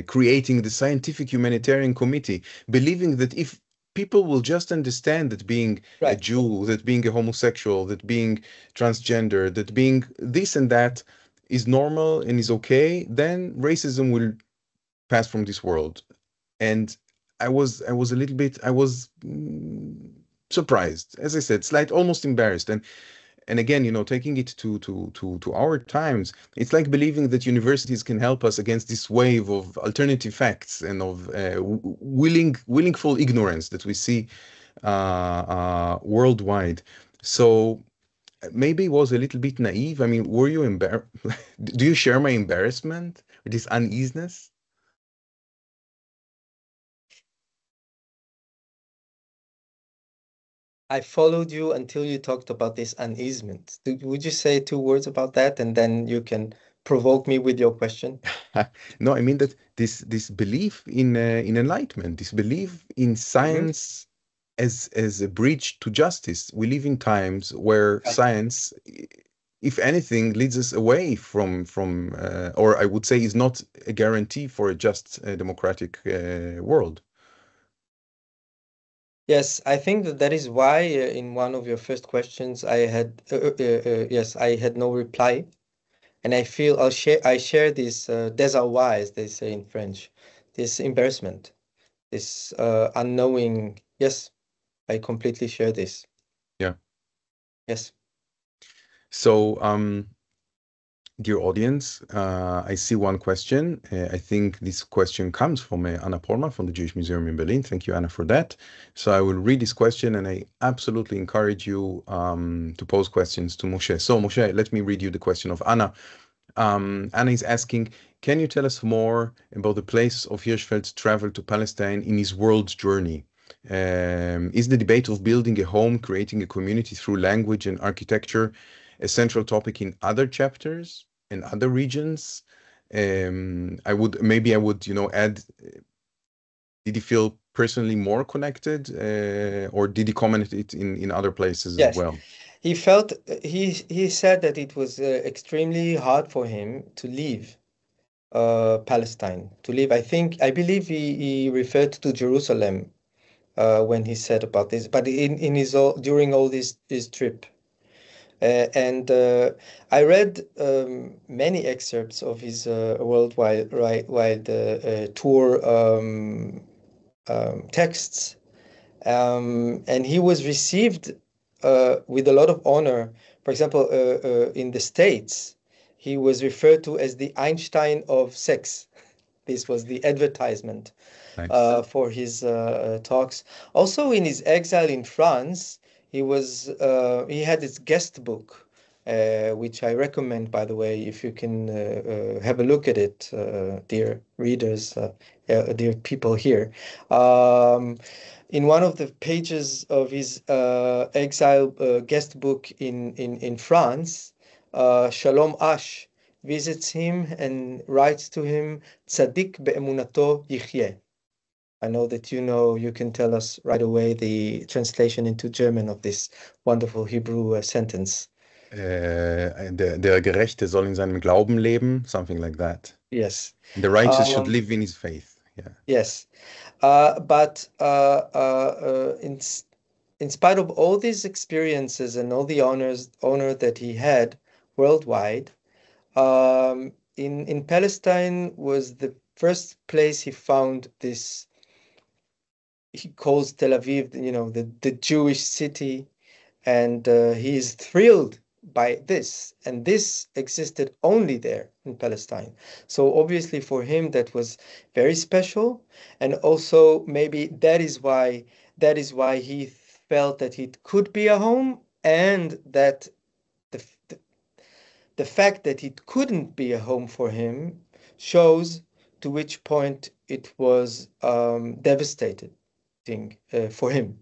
creating the scientific humanitarian committee, believing that if people will just understand that being a Jew, that being a homosexual, that being transgender, that being this and that is normal and is okay, then racism will pass from this world. And I was a little bit, surprised, as I said, almost embarrassed. And again, you know, taking it to our times, it's like believing that universities can help us against this wave of alternative facts and of willful ignorance that we see worldwide. So maybe it was a little bit naive. I mean, were you embarrassed? Do you share my embarrassment, or this uneasiness? I followed you until you talked about this uneasement. Would you say 2 words about that, and then you can provoke me with your question? No, I mean that this belief in enlightenment, this belief in science as a bridge to justice. We live in times where science if anything, leads us away from or I would say is not a guarantee for a just democratic world. Yes, I think that is why in one of your first questions I had yes, I had no reply, and I feel I share this désarroi, as they say in French, this embarrassment, this unknowing. Yes, I completely share this. Yeah. Yes. So, dear audience, I see one question. I think this question comes from Anna Polman from the Jewish Museum in Berlin. Thank you, Anna, for that. So I will read this question, and I absolutely encourage you to pose questions to Moshe. So Moshe, let me read you the question of Anna. Anna is asking, can you tell us more about the place of Hirschfeld's travel to Palestine in his world journey? Is the debate of building a home, creating a community through language and architecture a central topic in other chapters and other regions? I would add, did he feel personally more connected, or did he comment it in other places as well? He felt he said that it was extremely hard for him to leave Palestine, to leave. I believe he referred to Jerusalem when he said about this, but in his during all his trip. And I read many excerpts of his worldwide tour texts, and he was received with a lot of honor. For example, in the States, he was referred to as the Einstein of sex. This was the advertisement for his talks. Also, in his exile in France, he had his guest book, which I recommend, by the way, if you can have a look at it, dear readers, dear people here. In one of the pages of his exile guest book in France, Shalom Ash visits him and writes to him, Tzadik be'emunato yichyeh. I know that you can tell us right away the translation into German of this wonderful Hebrew sentence. Der Gerechte soll in seinem Glauben leben, something like that. Yes. The righteous should live in his faith. Yeah. Yes. But in spite of all these experiences and all the honor that he had worldwide, in Palestine was the first place he found this. He calls Tel Aviv, the Jewish city, and he is thrilled by this. And this existed only there in Palestine. So obviously for him that was very special, and also maybe that is why he felt that it could be a home, and that the fact that it couldn't be a home for him shows to which point it was devastating for him.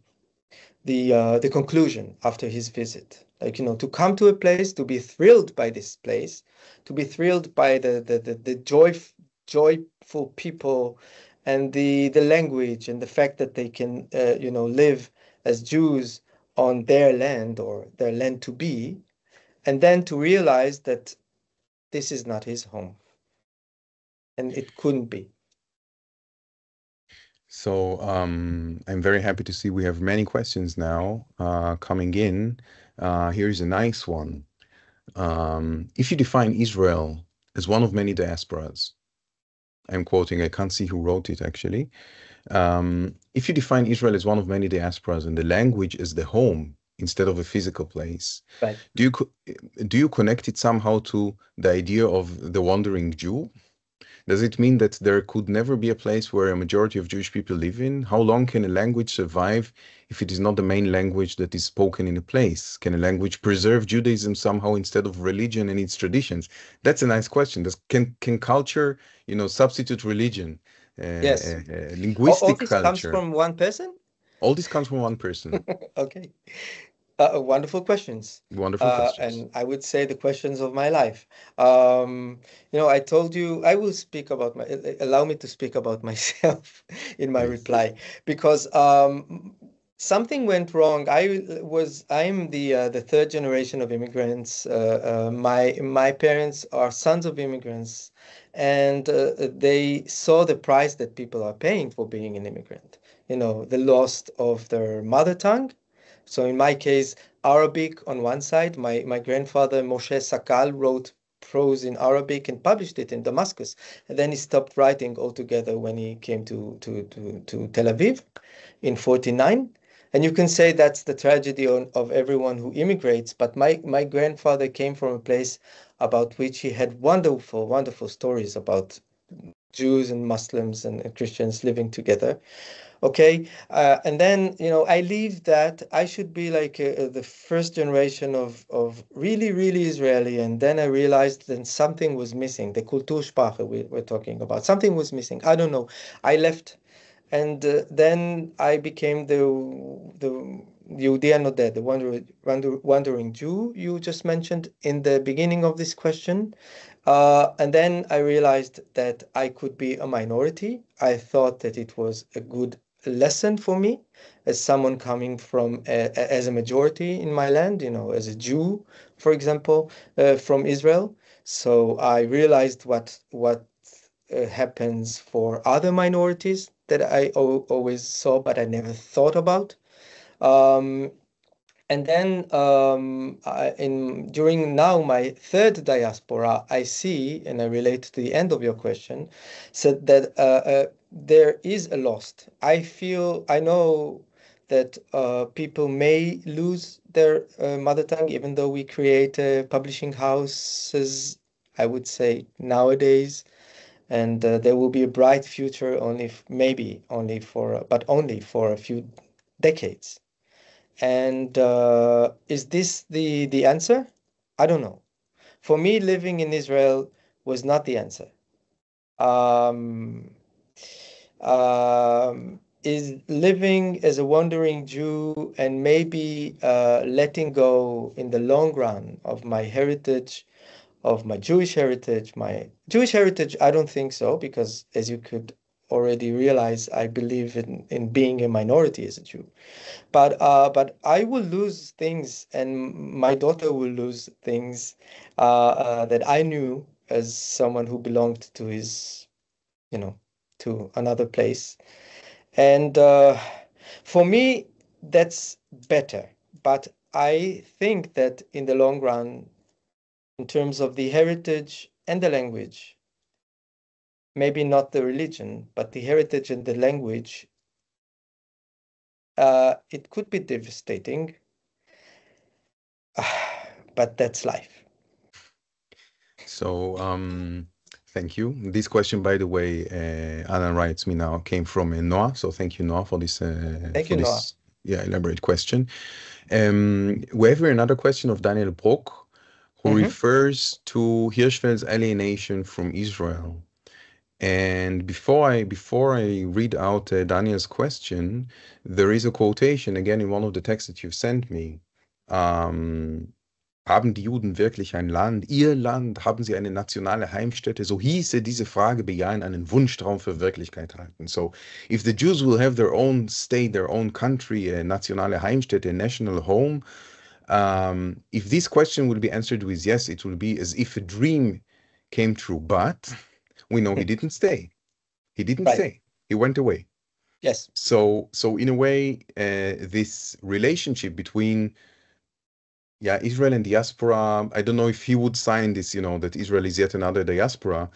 The conclusion after his visit, to come to a place, to be thrilled by this place, to be thrilled by the joyful people, and the language, and the fact that they can live as Jews on their land, or their land to be, and then to realize that this is not his home, and it couldn't be. So I'm very happy to see we have many questions now coming in. Here's a nice one. If you define Israel as one of many diasporas, I'm quoting, I can't see who wrote it actually. If you define Israel as one of many diasporas and the language is the home instead of a physical place, right, do you connect it somehow to the idea of the wandering Jew? Does it mean that there could never be a place where a majority of Jewish people live in? How long can a language survive if it is not the main language that is spoken in a place? Can a language preserve Judaism somehow instead of religion and its traditions? That's a nice question. Can culture, substitute religion? Yes. Linguistic all this culture. comes from one person? All this comes from one person. Okay. Wonderful questions. Wonderful questions. And I would say the questions of my life. I told you I will speak about allow me to speak about myself in my Please. reply, because something went wrong. I'm the third generation of immigrants. My parents are sons of immigrants, and they saw the price that people are paying for being an immigrant. You know, the loss of their mother tongue. So in my case, Arabic on one side. My grandfather Moshe Sakal wrote prose in Arabic and published it in Damascus, and then he stopped writing altogether when he came to Tel Aviv in 49. And you can say that's the tragedy of everyone who immigrates. But my grandfather came from a place about which he had wonderful, wonderful stories about Jews and Muslims and Christians living together. Okay. And then, you know, I leave that. I should be like the first generation of really, really Israeli. And then I realized that something was missing. The Kultursprache we're talking about. Something was missing. I don't know. I left. And then I became the Yehudi Anodeh, the wandering Jew you just mentioned in the beginning of this question. And then I realized that I could be a minority. I thought that it was a good lesson for me as someone coming from as a majority in my land, you know, as a Jew, for example, from Israel. So I realized what happens for other minorities that I always saw, but I never thought about. And then during now my third diaspora, I see, and I relate to the end of your question, said that there is a loss. I know that people may lose their mother tongue, even though we create publishing houses, I would say nowadays, and there will be a bright future maybe only for a few decades. And is this the answer? I don't know. For me, living in Israel was not the answer. Is living as a wandering Jew and maybe letting go in the long run of my heritage, of my Jewish heritage. My Jewish heritage, I don't think so, because as you could already realize, I believe in being a minority as a Jew. But I will lose things, and my daughter will lose things that I knew as someone who belonged to his, you know, to another place. And for me, that's better. But I think that in the long run, in terms of the heritage and the language, maybe not the religion, but the heritage and the language, it could be devastating, but that's life. So, thank you. This question, by the way, Alan writes me now, came from Noah. So thank you, Noah, for this. Thank you, Noah. Elaborate question. We have here another question of Daniel Bruck, who refers to Hirschfeld's alienation from Israel. And before I read out Daniel's question, there is a quotation again in one of the texts that you've sent me. Haben die Juden wirklich ein Land, ihr Land? Haben sie eine nationale Heimstätte? So hieße diese Frage bejahen, einen Wunschtraum für Wirklichkeit halten. So, if the Jews will have their own state, their own country, a nationale Heimstätte, a national home, if this question will be answered with yes, it will be as if a dream came true. But we know he didn't stay. He didn't stay. He went away. Yes. So in a way, this relationship between Israel and diaspora, I don't know if he would sign this, that Israel is yet another diaspora.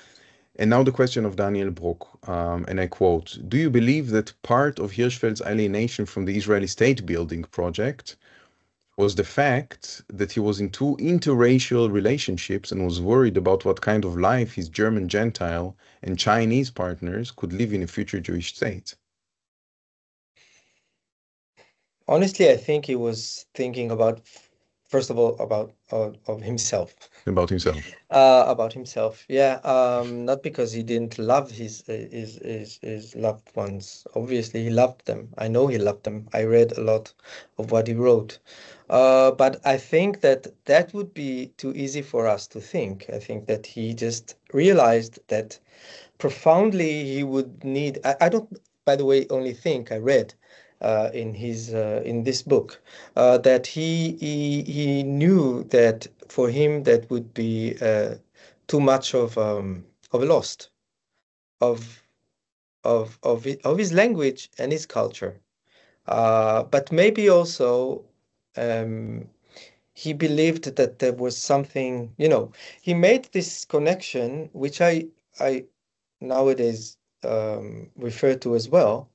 And now the question of Daniel Bruck, and I quote, do you believe that part of Hirschfeld's alienation from the Israeli state building project was the fact that he was in two interracial relationships and was worried about what kind of life his German Gentile and Chinese partners could live in a future Jewish state? Honestly, I think he was thinking about, first of all, about himself. About himself. About himself, yeah. Not because he didn't love his loved ones. Obviously, he loved them. I know he loved them. I read a lot of what he wrote. But I think that would be too easy for us to think. I think that he just realized that profoundly he would need. I don't, by the way, only think. I read in this book, that he knew that for him that would be too much of a loss of his language and his culture, but maybe also he believed that there was something, he made this connection, which I nowadays refer to as well,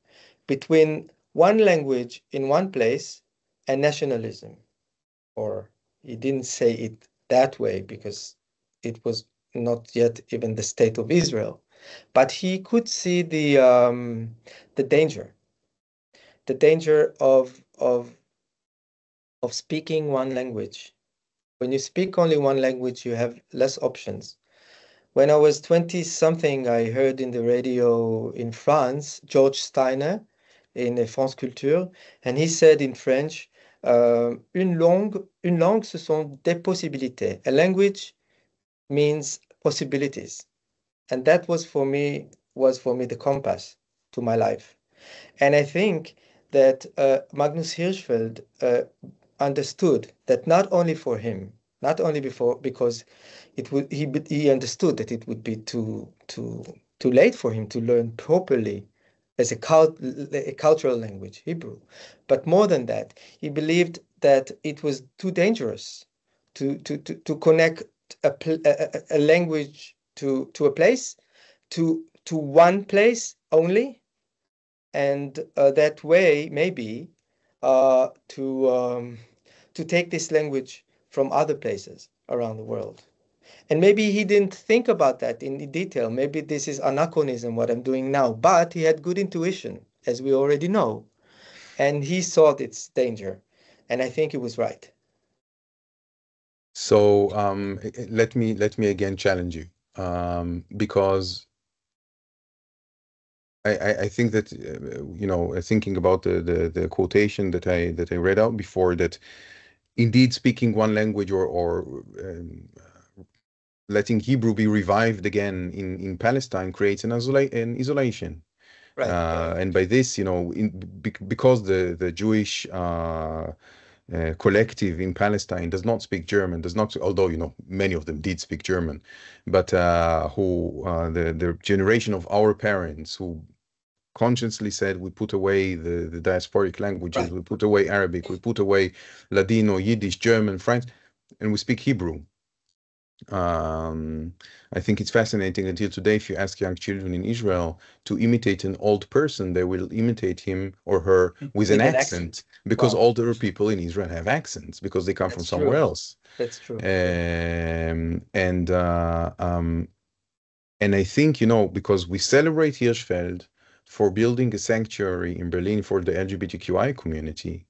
between one language in one place and nationalism. Or he didn't say it that way because it was not yet even the state of Israel, but he could see the danger of speaking one language. When you speak only one language, you have less options. When I was 20-something, I heard in the radio in France, George Steiner in France Culture, and he said in French, une langue, ce sont des possibilités. A language means possibilities. And that was for me the compass to my life. And I think that Magnus Hirschfeld understood that not only for him, not only because he understood that it would be too late for him to learn properly as a cultural language, Hebrew. But more than that, he believed that it was too dangerous to connect a language to a place, to one place only, and that way maybe to take this language from other places around the world. And maybe he didn't think about that in detail. Maybe this is anachronism, what I'm doing now. But he had good intuition, as we already know. And he saw its danger. And I think he was right. So let me again challenge you, because I think that thinking about the quotation that I read out before, that indeed speaking one language or letting Hebrew be revived again in Palestine creates an isolation. Right. And by this, because the Jewish collective in Palestine does not speak German, although many of them did speak German, but the generation of our parents who consciously said, we put away the diasporic languages, right. We put away Arabic, we put away Ladino, Yiddish, German, French, and we speak Hebrew. I think it's fascinating. Until today, if you ask young children in Israel to imitate an old person, they will imitate him or her with an accent, because older people in Israel have accents because they come from somewhere else. That's true. And I think, because we celebrate Hirschfeld for building a sanctuary in Berlin for the LGBTQI community,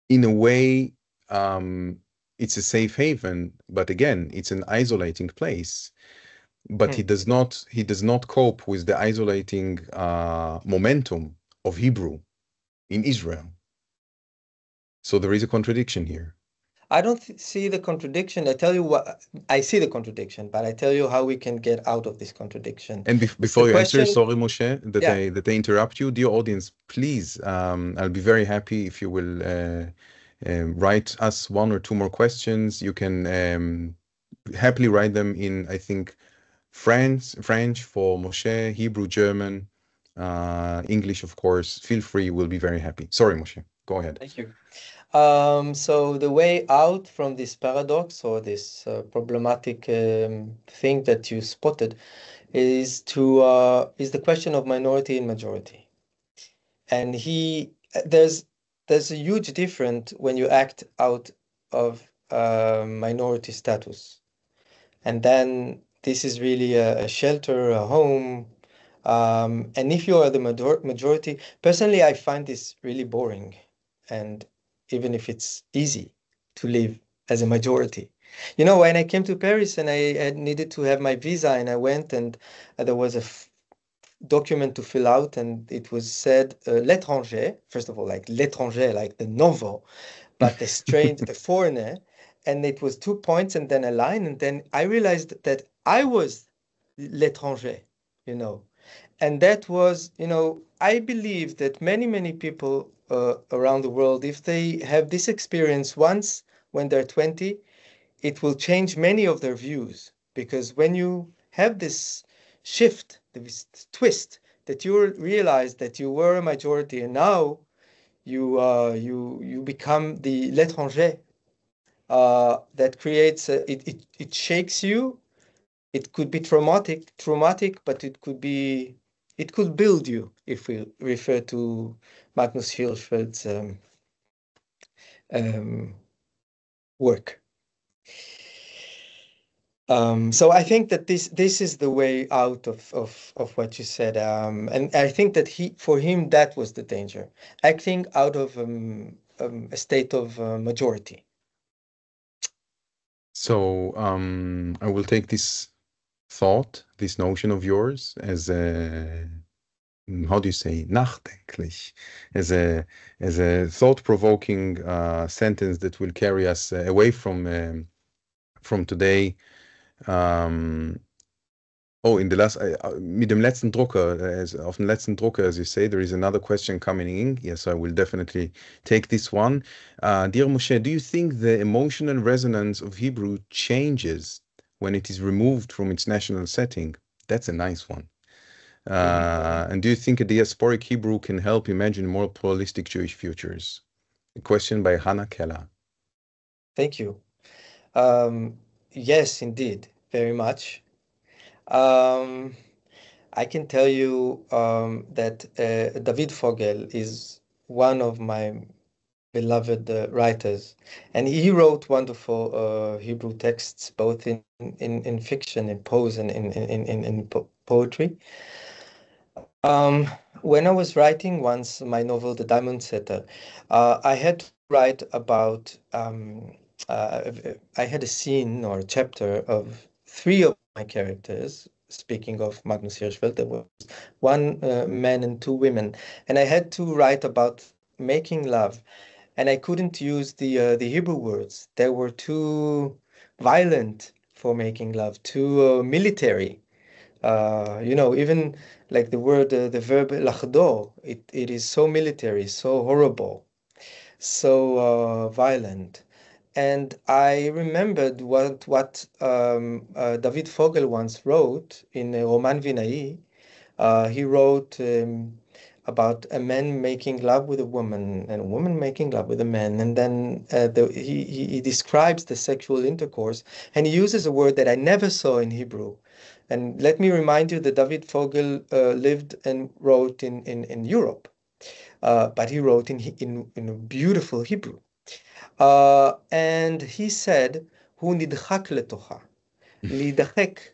in a way, it's a safe haven, but again, it's an isolating place. But he does not cope with the isolating momentum of Hebrew in Israel. So there is a contradiction here. I don't see the contradiction. I tell you what, I see the contradiction, but I tell you how we can get out of this contradiction. And before you answer, sorry, Moshe, that I interrupt you, dear audience, please, I'll be very happy if you will write us one or two more questions. You can happily write them in, I think, French for Moshe, Hebrew, German, English, of course. Feel free, we'll be very happy. Sorry, Moshe, go ahead. Thank you. So the way out from this paradox or this problematic thing that you spotted is the question of minority and majority. And there's a huge difference when you act out of minority status. And then this is really a shelter, a home. And if you are the majority, personally, I find this really boring. And even if it's easy to live as a majority. When I came to Paris and I needed to have my visa, and I went, and there was a document to fill out, and it was said l'étranger, first of all, like l'étranger, like the novel, but the strange, a foreigner, and it was 2 points and then a line, and then I realized that I was l'étranger, And that was, I believe that many people around the world, if they have this experience once when they're 20, it will change many of their views. Because when you have this shift, this twist, that you realize that you were a majority and now you become the l'étranger, that creates it shakes you. It could be traumatic, but it could build you, if we refer to Magnus Hirschfeld's work. So I think that this is the way out of what you said, and I think that for him that was the danger, acting out of a state of majority. So I will take this thought, this notion of yours, as a, how do you say, nachdenklich, as a thought-provoking sentence that will carry us away from today. In the last, mit dem letzten Drucker, auf dem letzten Drucker, as you say, there is another question coming in. Yes, I will definitely take this one. Dear Moshe, do you think the emotional resonance of Hebrew changes when it is removed from its national setting? That's a nice one. And do you think a diasporic Hebrew can help imagine more pluralistic Jewish futures? A question by Hannah Keller. Thank you. Yes, indeed, very much. I can tell you that David Fogel is one of my beloved writers, and he wrote wonderful Hebrew texts, both in fiction, in prose, and in poetry. When I was writing once my novel, The Diamond Setter, I had to write about, I had a scene or a chapter of 3 of my characters. Speaking of Magnus Hirschfeld, there was 1 man and 2 women, and I had to write about making love, and I couldn't use the Hebrew words. They were too violent for making love, too military. Even like the word, the verb lachdor, it is so military, so horrible, so violent. And I remembered what David Fogel once wrote in Roman Vinai. He wrote about a man making love with a woman and a woman making love with a man. And then he describes the sexual intercourse, and he uses a word that I never saw in Hebrew. And let me remind you that David Fogel lived and wrote in Europe, but he wrote in a beautiful Hebrew. And he said, "Hu nidchak letocha." Lidachek.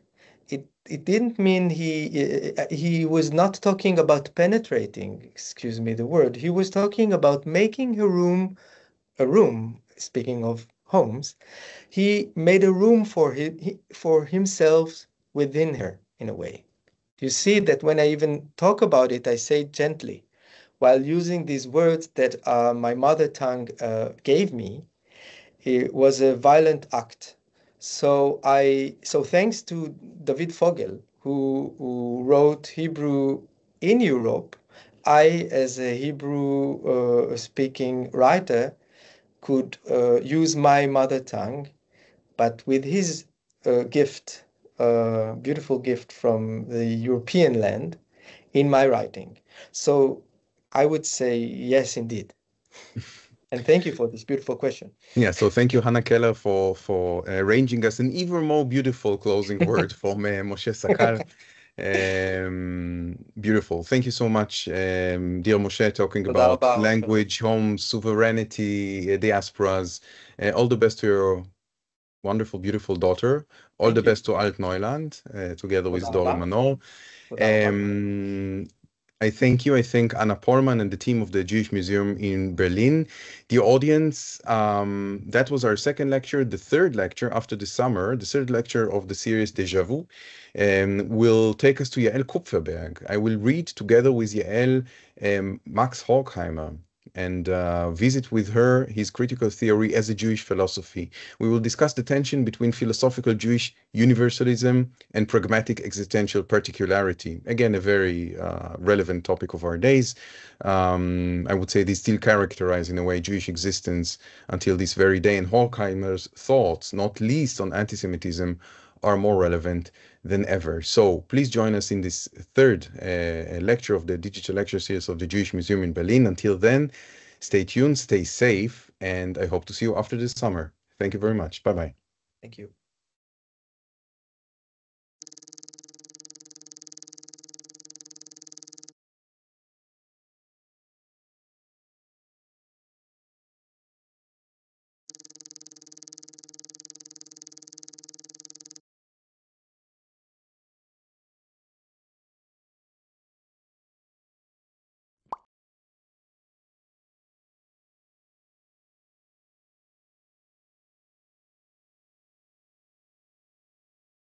It didn't mean he was not talking about penetrating, excuse me the word. He was talking about making a room, speaking of homes. He made a room for himself within her, in a way. You see that when I even talk about it, I say it gently, while using these words that my mother tongue gave me. It was a violent act. So thanks to David Fogel, who wrote Hebrew in Europe, I, as a Hebrew speaking writer, could use my mother tongue, but with his gift, beautiful gift from the European land, in my writing. So I would say yes, indeed. And thank you for this beautiful question. Yeah, so thank you, Hannah Keller, for arranging us an even more beautiful closing word from Moshe Sakal. Beautiful. Thank you so much, dear Moshe, talking about language, home, sovereignty, diasporas. All the best to your wonderful, beautiful daughter. All the best to Alt Neuland, together with Dora Manor. I thank you. I thank Anna Pollmann and the team of the Jewish Museum in Berlin. The audience, that was our 2nd lecture. The 3rd lecture after the summer, the 3rd lecture of the series Deja Vu, will take us to Yael Kupferberg. I will read together with Yael Max Horkheimer, and visit with her his critical theory as a Jewish philosophy. We will discuss the tension between philosophical Jewish universalism and pragmatic existential particularity. Again, a very relevant topic of our days. I would say they still characterize in a way Jewish existence until this very day, and Horkheimer's thoughts, not least on anti-Semitism, are more relevant than ever. So please join us in this third lecture of the digital lecture series of the Jewish Museum in Berlin. Until then, stay tuned, stay safe, and I hope to see you after this summer. Thank you very much. Bye-bye. Thank you.